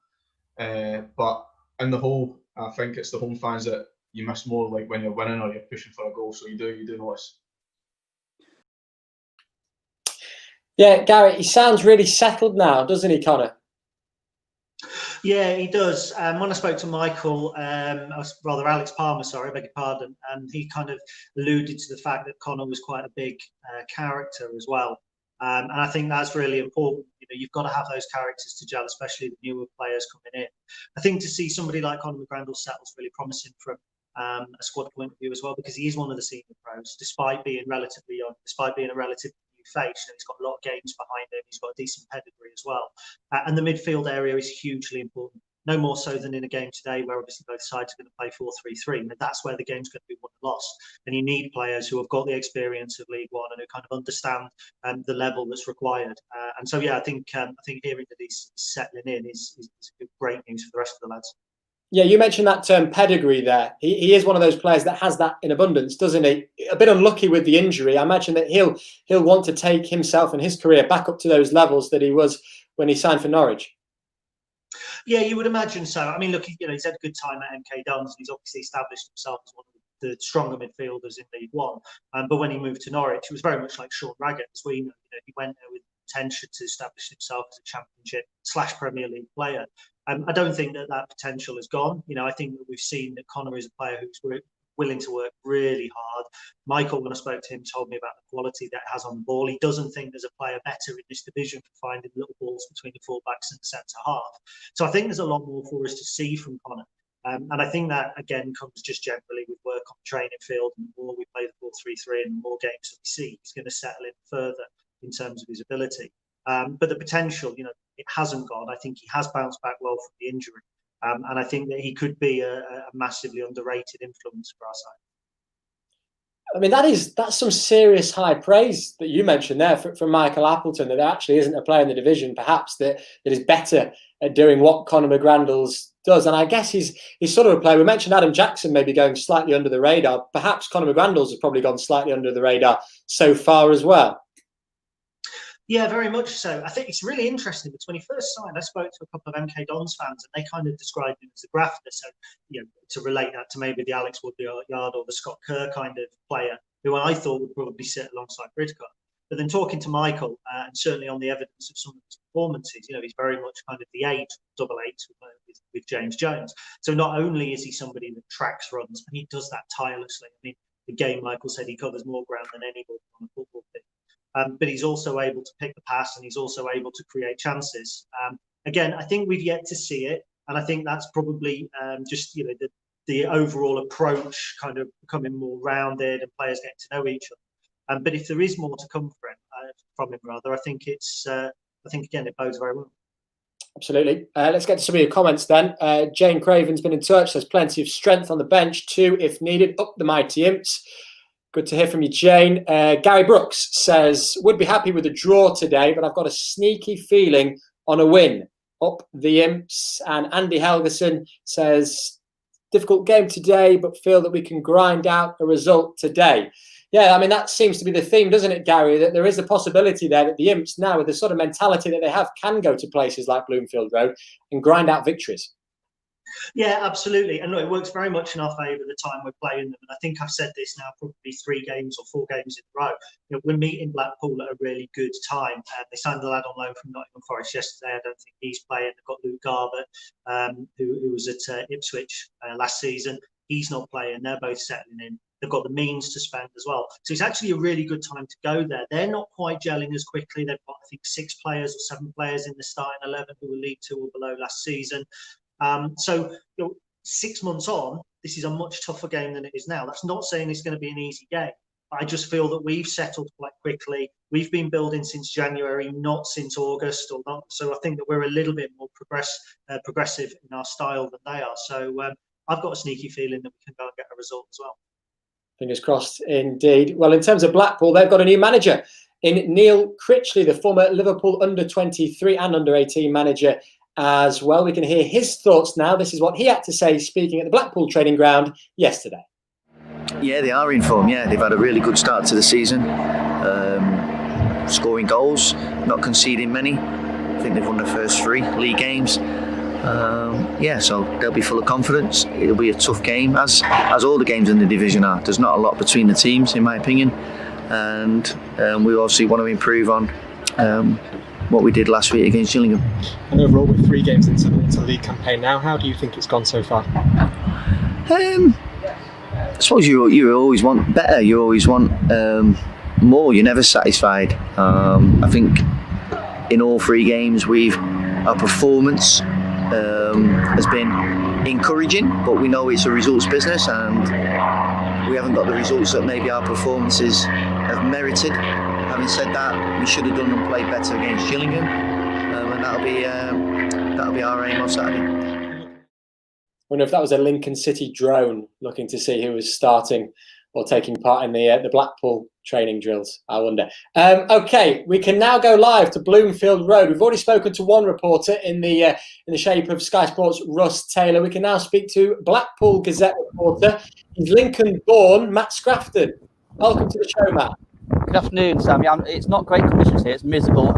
But in the whole, I think it's the home fans that you miss more, like when you're winning or you're pushing for a goal. So you do notice. Yeah, Garrett, he sounds really settled now, doesn't he, Connor? Yeah, he does. When I spoke to Michael, rather Alex Palmer, sorry, I beg your pardon, he kind of alluded to the fact that Connor was quite a big character as well. And I think that's really important. You've got to have those characters to gel, especially the newer players coming in. I think to see somebody like Conor McGrandle settle is really promising from a squad point of view as well, because he is one of the senior pros, despite being relatively young, despite being a relatively new face. He's got a lot of games behind him. He's got a decent pedigree as well. And the midfield area is hugely important. No more so than in a game today where obviously both sides are going to play 4-3-3. And that's where the game's going to be won and lost. And you need players who have got the experience of League One and who kind of understand the level that's required. And so, yeah, I think hearing that he's settling in is great news for the rest of the lads. Yeah, you mentioned that term pedigree there. He is one of those players that has that in abundance, doesn't he? A bit unlucky with the injury. I imagine that he'll want to take himself and his career back up to those levels that he was when he signed for Norwich. Yeah, you would imagine so. I mean, look, he's had a good time at MK Dons. He's obviously established himself as one of the stronger midfielders in League One. But when he moved to Norwich, it was very much like Sean Raggett, as we know. He went there with intention to establish himself as a Championship/Premier League player. I don't think that potential has gone. I think that we've seen that Connor is a player who's willing to work really hard. Michael, when I spoke to him, told me about the quality that has on the ball. He doesn't think there's a player better in this division for finding little balls between the fullbacks and the centre half. So I think there's a lot more for us to see from Connor. And I think that, again, comes just generally with work on the training field. And the more we play the 4-3-3 and the more games that we see, he's going to settle in further in terms of his ability. But the potential, it hasn't gone. I think he has bounced back well from the injury. And I think that he could be a massively underrated influence for our side. I mean, that's some serious high praise that you mentioned there from Michael Appleton, that there actually isn't a player in the division, perhaps, that is better at doing what Conor McGrandle does. And I guess he's sort of a player. We mentioned Adam Jackson maybe going slightly under the radar. Perhaps Conor McGrandle's has probably gone slightly under the radar so far as well. Yeah, very much so. I think it's really interesting because when he first signed, I spoke to a couple of MK Dons fans and they kind of described him as a grafter. So, to relate that to maybe the Alex Woodyard or the Scott Kerr kind of player, who I thought would probably sit alongside Bridcut. But then talking to Michael, and certainly on the evidence of some of his performances, he's very much kind of the double eight with James Jones. So not only is he somebody that tracks runs, and he does that tirelessly. I mean, again, Michael said he covers more ground than anybody on a football pitch. But he's also able to pick the pass, and he's also able to create chances. Again, I think we've yet to see it, and I think that's probably just the overall approach kind of becoming more rounded and players getting to know each other. But if there is more to come from him, I think again it bodes very well. Absolutely. Let's get to some of your comments then. Jane Craven's been in touch. There's plenty of strength on the bench too, if needed. Up the mighty Imps. Good to hear from you, Jane. Gary Brooks says, would be happy with a draw today, but I've got a sneaky feeling on a win. Up the Imps. And Andy Helgeson says, difficult game today, but feel that we can grind out a result today. Yeah, I mean, that seems to be the theme, doesn't it, Gary? That there is a possibility there that the Imps now, with the sort of mentality that they have, can go to places like Bloomfield Road and grind out victories. Yeah, absolutely. And look, it works very much in our favour the time we're playing them. And I think I've said this now probably 3 games or 4 games in a row. We're meeting Blackpool at a really good time. They signed a lad on loan from Nottingham Forest yesterday. I don't think he's playing. They've got Luke Garbutt, who was at Ipswich last season. He's not playing. They're both settling in. They've got the means to spend as well. So it's actually a really good time to go there. They're not quite gelling as quickly. They've got, I think, 6 players or 7 players in the starting 11 who were League 2 or below last season. So 6 months on, this is a much tougher game than it is now. That's not saying it's going to be an easy game. I just feel that we've settled quite quickly. We've been building since January, not since August or not. So I think that we're a little bit more progressive in our style than they are. So I've got a sneaky feeling that we can go and get a result as well. Fingers crossed indeed. Well, in terms of Blackpool, they've got a new manager in Neil Critchley, the former Liverpool under-23 and under-18 manager as well. We can hear his thoughts now. This is what he had to say speaking at the Blackpool training ground yesterday. Yeah, they are in form. Yeah, they've had a really good start to the season. Scoring goals, not conceding many. I think they've won the first 3 league games. So they'll be full of confidence. It'll be a tough game, as all the games in the division are. There's not a lot between the teams, in my opinion, and we obviously want to improve on what we did last week against Gillingham. And overall, with 3 games into the league campaign now, how do you think it's gone so far? I suppose you always want better. You always want more. You're never satisfied. I think in all 3 games, our performance has been encouraging, but we know it's a results business, and we haven't got the results that maybe our performances have merited. Having said that, we should have done and played better against Gillingham, and that'll be our aim on Saturday. I wonder if that was a Lincoln City drone looking to see who was starting or taking part in the Blackpool training drills, I wonder. Okay, we can now go live to Bloomfield Road. We've already spoken to one reporter in the shape of Sky Sports' Russ Taylor. We can now speak to Blackpool Gazette reporter. He's Lincoln-born Matt Scrafton. Welcome to the show, Matt. Good afternoon, Sam. Yeah, it's not great conditions here. It's miserable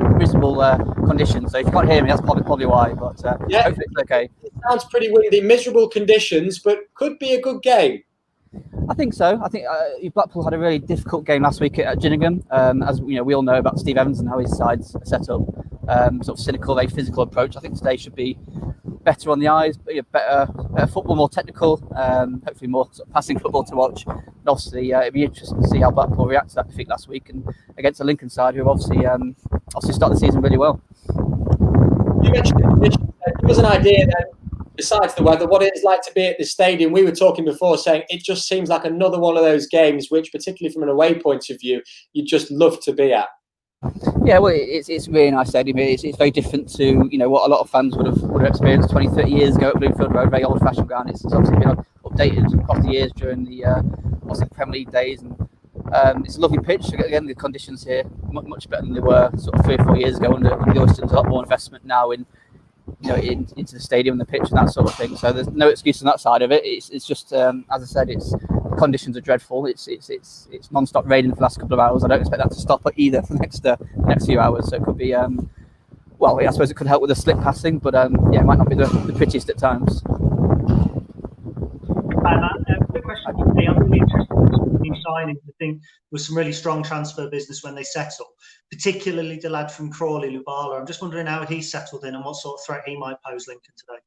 conditions. So if you can't hear me, that's probably why. But hopefully it's okay. It sounds pretty windy. Miserable conditions, but could be a good game. I think so. I think Blackpool had a really difficult game last week at Gillingham. As we all know about Steve Evans and how his side's set up. Sort of cynical, very physical approach. I think today should be better on the eyes, better football, more technical. Hopefully more sort of passing football to watch. And obviously, it'd be interesting to see how Blackpool react to that defeat last week and against the Lincoln side, who obviously started the season really well. You mentioned the conditions. Give us an idea then. Besides the weather, what it's like to be at the stadium. We were talking before saying it just seems like another one of those games which, particularly from an away point of view, you'd just love to be at. Yeah, well, it's a really nice stadium. It's very different to what a lot of fans would have experienced 20, 30 years ago at Bloomfield Road, very old-fashioned ground. It's obviously been updated across the years during the Premier League days, and it's a lovely pitch. Again, the conditions here much better than they were sort of 3 or 4 years ago under the Oystons. A lot more investment now into the stadium and the pitch and that sort of thing. So there's no excuse on that side of it. It's just as I said, the conditions are dreadful. It's non-stop raining for the last couple of hours. I don't expect that to stop either for the next few hours. So it could be I suppose it could help with the slip passing, but it might not be the prettiest at times. Quick question for me. I'm really interested in this new signings, I think, with some really strong transfer business when they settle, particularly the lad from Crawley, Lubala. I'm just wondering how he's settled in and what sort of threat he might pose Lincoln today.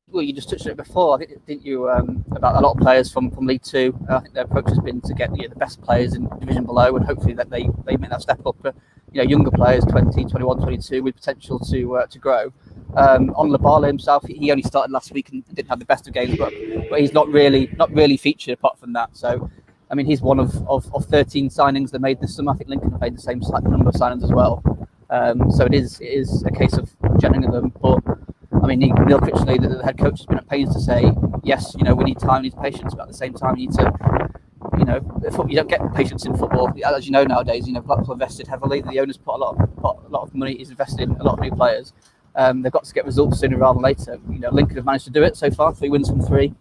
Well, you just touched on it before. I think, didn't you, about a lot of players from League Two. I think their approach has been to get the best players in division below, and hopefully that they make that step up. But younger players, 20, 21, 22, with potential to grow. On Lubala himself, he only started last week and didn't have the best of games, but he's not really featured apart from that. So, I mean, he's one of 13 signings they made this summer. I think Lincoln have made the same number of signings as well. So it is a case of gelling them, but. I mean, Neil Critchley, the head coach, has been at pains to say, yes, we need time, we need patience, but at the same time, you need to, you don't get patience in football. As you know nowadays, Blackpool invested heavily. The owners put a lot of money, is invested in a lot of new players. They've got to get results sooner rather than later. Lincoln have managed to do it so far, 3 wins from 3,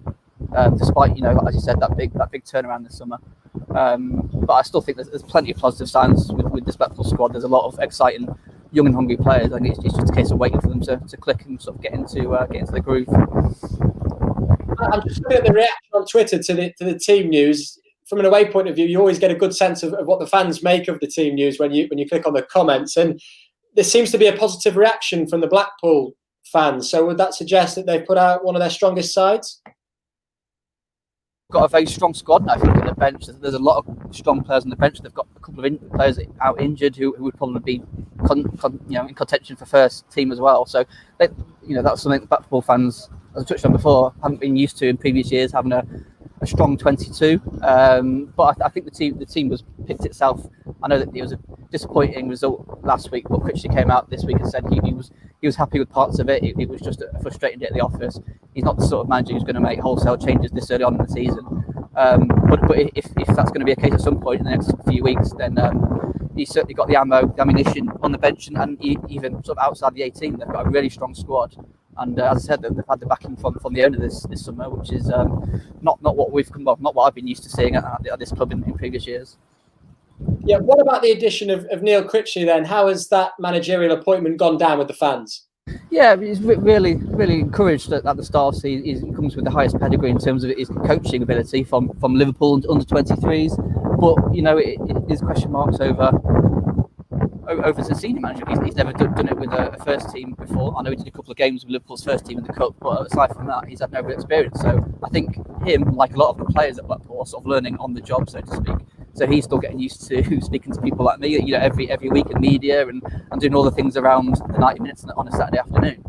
despite, as you said, that big turnaround this summer. But I still think there's plenty of positive signs with this Blackpool squad. There's a lot of exciting young and hungry players. I think it's just a case of waiting for them to click and sort of get into the groove. I'm just looking at the reaction on Twitter to the team news. From an away point of view, you always get a good sense of what the fans make of the team news when you click on the comments, and there seems to be a positive reaction from the Blackpool fans. So would that suggest that they've put out one of their strongest sides? Got a very strong squad now. I think at the bench, there's a lot of strong players on the bench. They've got a couple of players out injured who would probably be in contention for first team as well. So that's something that Blackpool fans, as I touched on before, haven't been used to in previous years, having a strong 22. But I think the team was picked itself. I know that it was a disappointing result last week, but Critchley came out this week and said he was happy with parts of it. It was just a frustrating day at the office. He's not the sort of manager who's going to make wholesale changes this early on in the season. But if that's going to be a case at some point in the next few weeks, then he's certainly got the ammunition on the bench, and even sort of outside the 18, they've got a really strong squad. And as I said, they've had the backing from the owner this summer, which is not what I've been used to seeing at this club in previous years. Yeah. What about the addition of Neil Critchley then? How has that managerial appointment gone down with the fans? Yeah, he's really encouraged at the start. He comes with the highest pedigree in terms of his coaching ability from Liverpool under 23s. But there's question marks over the senior manager. He's never done it with a first team before. I know he did a couple of games with Liverpool's first team in the cup, but aside from that, he's had no real experience. So I think him, like a lot of the players at Blackpool, are sort of learning on the job, so to speak. So he's still getting used to speaking to people like me, every week in media and doing all the things around the 90 minutes on a Saturday afternoon.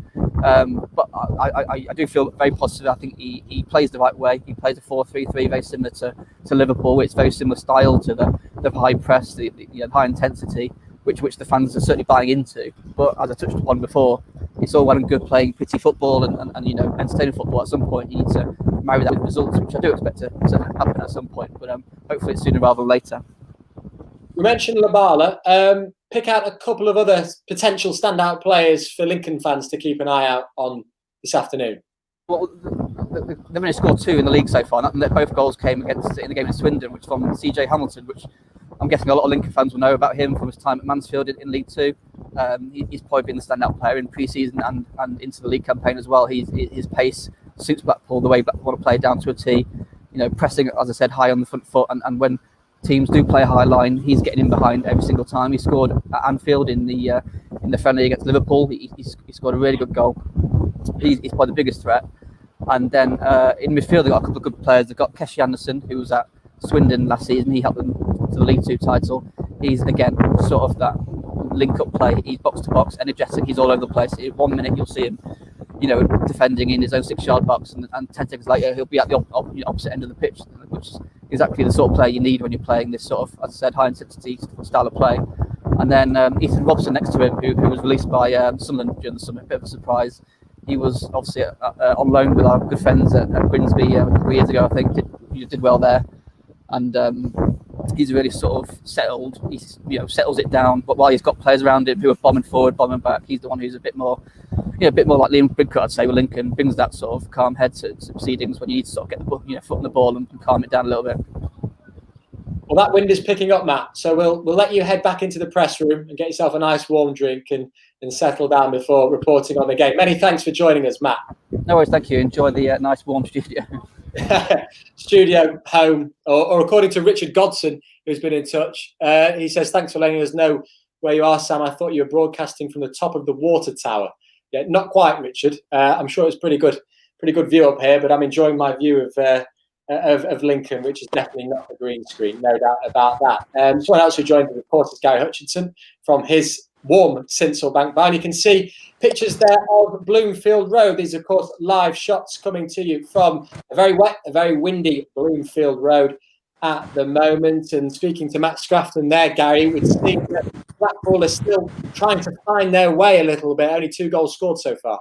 But I do feel very positive. I think he plays the right way. He plays a 4-3-3, very similar to Liverpool. It's very similar style to the high press, the high intensity, which the fans are certainly buying into. But as I touched upon before, it's all well and good playing pretty football and entertaining football. At some point, you need to marry that with results, which I do expect to happen at some point. But hopefully, it's sooner rather than later. We mentioned Lubala. Pick out a couple of other potential standout players for Lincoln fans to keep an eye out on this afternoon. Well, they've only scored 2 in the league so far, and both goals came in the game in Swindon, which from CJ Hamilton, which I'm guessing a lot of Lincoln fans will know about him from his time at Mansfield in League 2. He's probably been the standout player in pre-season and into the league campaign as well. His pace suits Blackpool the way Blackpool want to play down to a T. Pressing, as I said, high on the front foot, and when teams do play a high line, he's getting in behind every single time. He scored at Anfield in the friendly against Liverpool. He scored a really good goal. He's probably the biggest threat. And then in midfield, they've got a couple of good players. They've got Keshi Anderson, who was at Swindon last season. He helped them to the League 2 title. He's, again, sort of that link-up play. He's box-to-box, energetic. He's all over the place. In 1 minute, you'll see him, defending in his own 6-yard box, and 10 seconds later, he'll be at the opposite end of the pitch, which is exactly the sort of player you need when you're playing this sort of, as I said, high-intensity style of play. And then Ethan Robson next to him, who was released by Sunderland during the summer, a bit of a surprise. He was obviously on loan with our good friends at Grimsby a couple of years ago, I think. Did well there. And he's really sort of settled. He settles it down. But while he's got players around him who are bombing forward, bombing back, he's the one who's a bit more like Liam Bridcut, I'd say, with Lincoln. Brings that sort of calm head to proceedings when you need to sort of get the foot on the ball and calm it down a little bit. Well, that wind is picking up, Matt. So we'll let you head back into the press room and get yourself a nice warm drink and settle down before reporting on the game. Many thanks for joining us, Matt. No worries, thank you. Enjoy the nice warm studio. Studio home, or according to Richard Godson, who's been in touch, he says, thanks for letting us know where you are, Sam. I thought you were broadcasting from the top of the water tower. Yeah, not quite, Richard. I'm sure it's pretty good view up here, but I'm enjoying my view of Lincoln, which is definitely not the green screen, no doubt about that. Someone else who joined the report is Gary Hutchinson from his warm Sinsel Bank bar. And you can see pictures there of Bloomfield Road. These are, of course, live shots coming to you from a very wet, a very windy Bloomfield Road at the moment. And speaking to Matt Scrafton there, Gary, we'd see that Blackpool are still trying to find their way a little bit. Only 2 goals scored so far.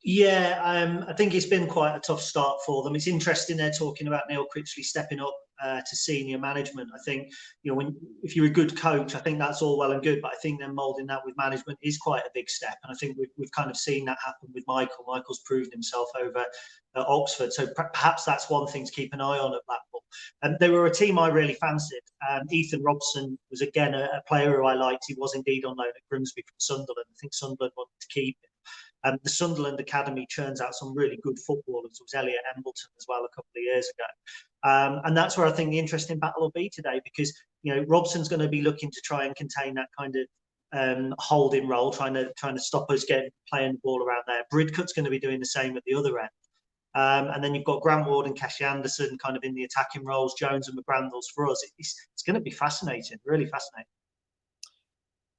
Yeah, I think it's been quite a tough start for them. It's interesting they're talking about Neil Critchley stepping up to senior management. I think, if you're a good coach, I think that's all well and good, but I think then moulding that with management is quite a big step. And I think we've kind of seen that happen with Michael. Michael's proved himself over at Oxford. So perhaps that's one thing to keep an eye on at Blackpool. And they were a team I really fancied. Ethan Robson was, again, a player who I liked. He was indeed on loan at Grimsby from Sunderland. I think Sunderland wanted to keep him. The Sunderland Academy churns out some really good footballers. It was Elliot Embleton as well a couple of years ago. And that's where I think the interesting battle will be today, because, Robson's going to be looking to try and contain that kind of holding role, trying to stop us playing the ball around there. Bridcut's going to be doing the same at the other end. And then you've got Grant Ward and Cassie Anderson kind of in the attacking roles, Jones and McGrandles for us. It's going to be fascinating, really fascinating.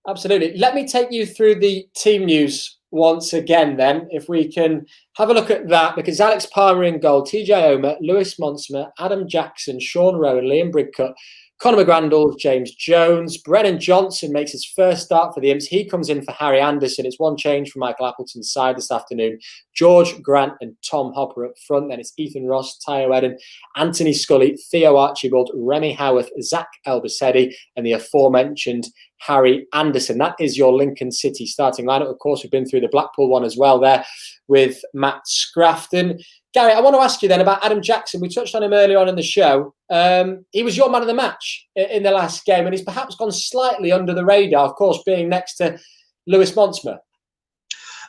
Absolutely. Let me take you through the team news once again then, if we can have a look at that, because Alex Palmer in goal, TJ Omer, Lewis Monsmer, Adam Jackson, Sean Rowan, Liam Bridcut, Conor McGrandles, James Jones, Brennan Johnson makes his first start for the Imps. He comes in for Harry Anderson. It's one change from Michael Appleton's side this afternoon. George Grant and Tom Hopper up front. Then it's Ethan Ross, Tayo Eden, Anthony Scully, Theo Archibald, Remy Howarth, Zach Elbassedi, and the aforementioned Harry Anderson. That is your Lincoln City starting lineup. Of course, we've been through the Blackpool one as well there with Matt Scrafton. Gary, I want to ask you then about Adam Jackson. We touched on him earlier on in the show. He was your man of the match in the last game, and he's perhaps gone slightly under the radar, of course, being next to Lewis Monsmer.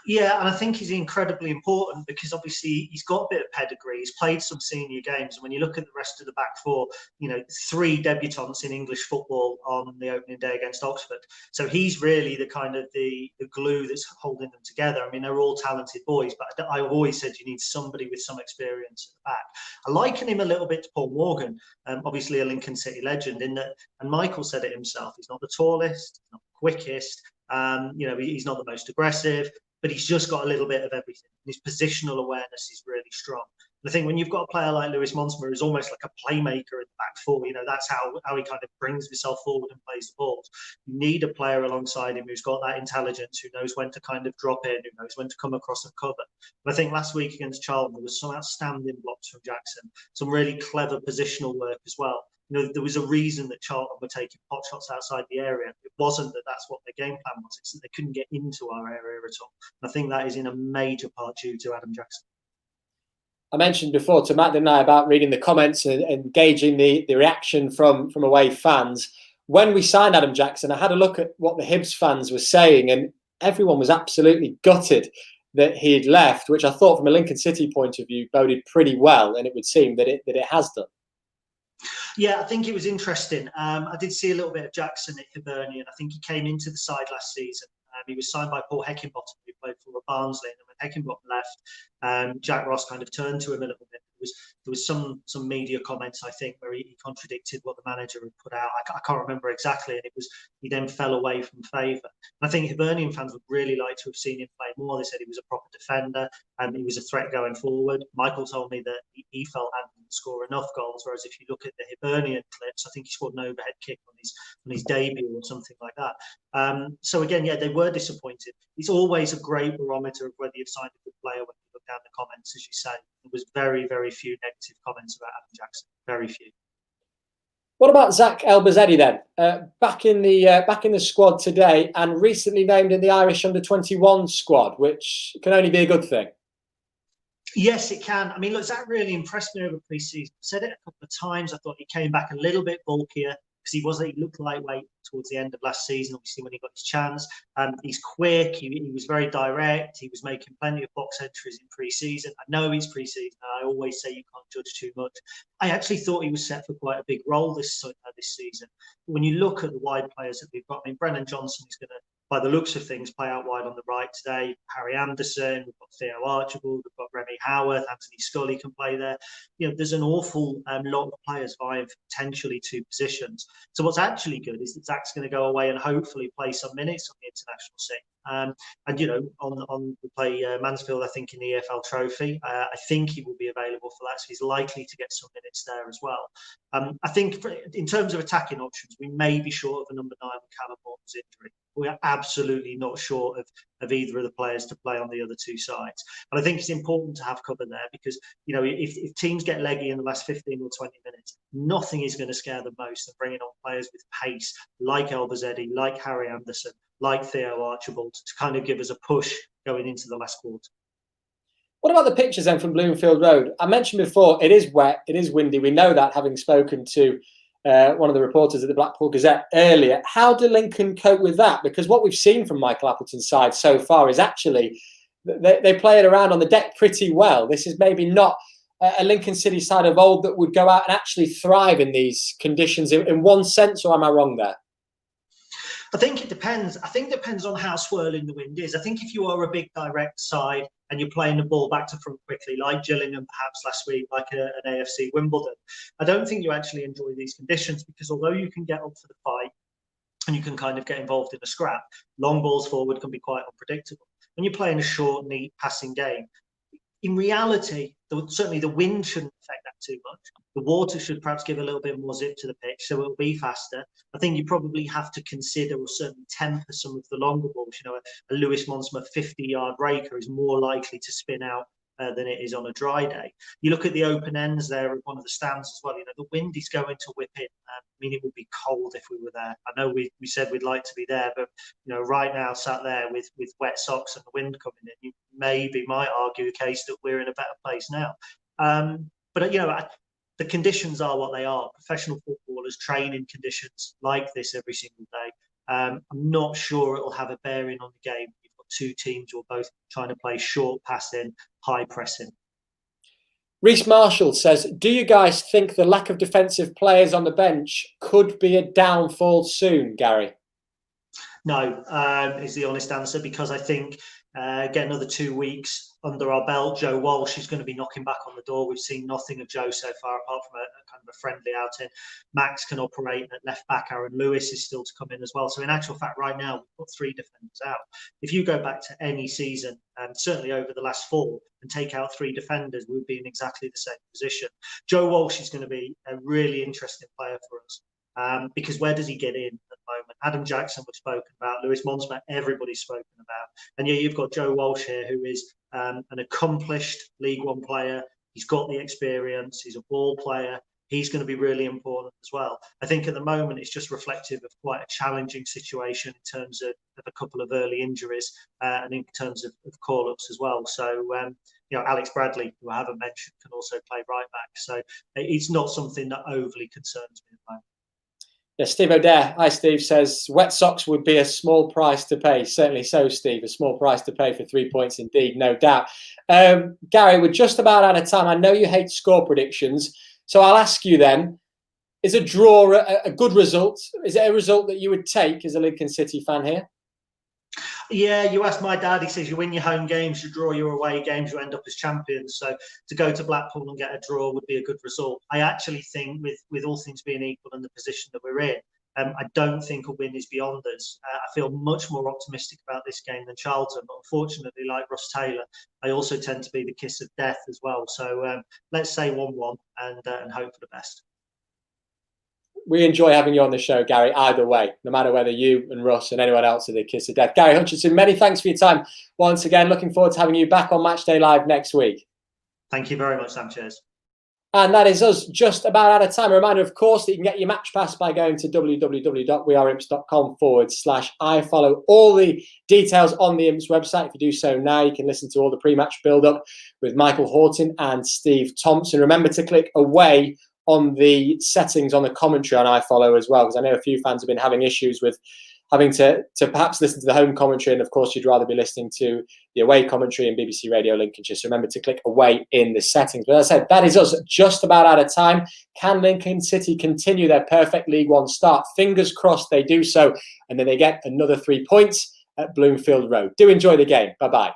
Yeah, and I think he's incredibly important because obviously he's got a bit of pedigree. He's played some senior games. And when you look at the rest of the back four, 3 debutants in English football on the opening day against Oxford. So he's really the kind of the glue that's holding them together. I mean, they're all talented boys, but I've always said you need somebody with some experience at the back. I liken him a little bit to Paul Morgan, obviously a Lincoln City legend, in that, and Michael said it himself, he's not the tallest, not the quickest, he's not the most aggressive, but he's just got a little bit of everything. His positional awareness is really strong. And I think when you've got a player like Lewis Monsmer, who's almost like a playmaker at the back four, that's how he kind of brings himself forward and plays the balls. You need a player alongside him who's got that intelligence, who knows when to kind of drop in, who knows when to come across and cover. But I think last week against Charlton, there was some outstanding blocks from Jackson, some really clever positional work as well. There was a reason that Charlton were taking pot shots outside the area. It wasn't that that's what their game plan was. It's that they couldn't get into our area at all. And I think that is in a major part due to Adam Jackson. I mentioned before to Matt and I about reading the comments and gauging the reaction from away fans. When we signed Adam Jackson, I had a look at what the Hibs fans were saying, and everyone was absolutely gutted that he'd left, which I thought from a Lincoln City point of view boded pretty well, and it would seem that it has done. Yeah, I think it was interesting. I did see a little bit of Jackson at Hibernian. I think he came into the side last season. He was signed by Paul Heckingbottom, who played for Barnsley. And when Heckingbottom left, Jack Ross kind of turned to him a little bit. There was some media comments, I think, where he contradicted what the manager had put out. I can't remember exactly, and he then fell away from favour. And I think Hibernian fans would really like to have seen him play more. They said he was a proper defender and he was a threat going forward. Michael told me that he felt Adam didn't score enough goals, whereas if you look at the Hibernian clips, I think he scored an overhead kick on his debut or something like that. So again, yeah, they were disappointed. It's always a great barometer of whether you've signed a good player when you look down the comments, as you say. There was very, very few negative comments about Adam Jackson. Very few. What about Zach Elbassedi then? Back in the squad today and recently named in the Irish under-21 squad, which can only be a good thing. Yes, it can. I mean, look, Zach really impressed me over pre-season. I said it a couple of times. I thought he came back a little bit bulkier because he looked lightweight towards the end of last season, obviously, when he got his chance. He's quick. He was very direct. He was making plenty of box entries in pre-season. I know he's pre-season. I always say you can't judge too much. I actually thought he was set for quite a big role this season. When you look at the wide players that we've got, I mean, Brennan Johnson is going to, by the looks of things, play out wide on the right today. Harry Anderson, we've got Theo Archibald, we've got Remy Howarth, Anthony Scully can play there. You know, there's an awful lot of players vying for potentially 2 positions. So what's actually good is that Zach's going to go away and hopefully play some minutes on the international scene. And, you know, we play Mansfield, I think, in the EFL Trophy. I think he will be available for that, so he's likely to get some minutes there as well. I think in terms of attacking options, we may be short of a number 9 with Callum Morton's injury. We are absolutely not short of either of the players to play on the other 2 sides. And I think it's important to have cover there because, you know, if teams get leggy in the last 15 or 20 minutes, nothing is going to scare them most than bringing on players with pace like Elbouzedi, like Harry Anderson, like Theo Archibald to kind of give us a push going into the last quarter. What about the pictures then from Bloomfield Road? I mentioned before, it is wet, it is windy. We know that, having spoken to one of the reporters at the Blackpool Gazette earlier. How do Lincoln cope with that? Because what we've seen from Michael Appleton's side so far is actually they play it around on the deck pretty well. This is maybe not a Lincoln City side of old that would go out and actually thrive in these conditions in one sense, or am I wrong there? I think it depends. I think it depends on how swirling the wind is. I think if you are a big direct side and you're playing the ball back to front quickly, like Gillingham perhaps last week, like an AFC Wimbledon, I don't think you actually enjoy these conditions because although you can get up for the fight and you can kind of get involved in a scrap, long balls forward can be quite unpredictable. When you're playing a short, neat passing game, in reality, certainly the wind shouldn't affect that too much. The water should perhaps give a little bit more zip to the pitch, so it'll be faster. I think you probably have to consider or certainly temper some of the longer balls. You know, a Lewis Monsma 50-yard breaker is more likely to spin out than it is on a dry day. You look at the open ends there at one of the stands as well. You know, the wind is going to whip in. I mean, it would be cold if we were there. I know we said we'd like to be there, but you know, right now sat there with wet socks and the wind coming in, you maybe might argue the case that we're in a better place now. But you know, the conditions are what they are. Professional footballers train in conditions like this every single day. I'm not sure it will have a bearing on the game. You've got 2 teams who are both trying to play short passing, high pressing. Reece Marshall says, do you guys think the lack of defensive players on the bench could be a downfall soon, Gary? No, is the honest answer, because I think get another 2 weeks under our belt. Joe Walsh is going to be knocking back on the door. We've seen nothing of Joe so far, apart from a kind of a friendly outing. Max can operate at left back. Aaron Lewis is still to come in as well. So in actual fact, right now, we've got 3 defenders out. If you go back to any season, certainly over the last 4, and take out 3 defenders, we'd be in exactly the same position. Joe Walsh is going to be a really interesting player for us. Because where does he get in at the moment? Adam Jackson was spoken about, Lewis Monsma, everybody's spoken about. And yeah, you've got Joe Walsh here, who is an accomplished League One player. He's got the experience. He's a ball player. He's going to be really important as well. I think at the moment it's just reflective of quite a challenging situation in terms of a couple of early injuries and in terms of call-ups as well. So, you know, Alex Bradley, who I haven't mentioned, can also play right back. So it's not something that overly concerns me at the moment. Yeah, Steve O'Dare, hi Steve, says wet socks would be a small price to pay. Certainly so, Steve, a small price to pay for 3 points indeed, no doubt. Gary, we're just about out of time. I know you hate score predictions, so I'll ask you then, is a draw a good result? Is it a result that you would take as a Lincoln City fan here? Yeah, you ask my dad, he says you win your home games, you draw your away games, you end up as champions. So to go to Blackpool and get a draw would be a good result. I actually think with all things being equal in the position that we're in, I don't think a win is beyond us. I feel much more optimistic about this game than Charlton, but unfortunately, like Russ Taylor, I also tend to be the kiss of death as well. So let's say 1-1 and hope for the best. We enjoy having you on the show, Gary, either way, no matter whether you and Russ and anyone else are the kiss of death. Gary Hutchinson, many thanks for your time once again. Looking forward to having you back on Matchday Live next week. Thank you very much, Sam. Cheers. And that is us just about out of time. A reminder, of course, that you can get your match pass by going to www.weareimps.com/ifollow. All the details on the Imps website. If you do so now, you can listen to all the pre-match build-up with Michael Horton and Steve Thompson. Remember to click away on the settings on the commentary on iFollow as well, because I know a few fans have been having issues with having to perhaps listen to the home commentary, and of course you'd rather be listening to the away commentary in BBC Radio Lincolnshire. So remember to click away in the settings. But as I said, that is us just about out of time. Can Lincoln City continue their perfect League One start? Fingers crossed they do so, and then they get another 3 points at Bloomfield Road. Do enjoy the game. Bye-bye.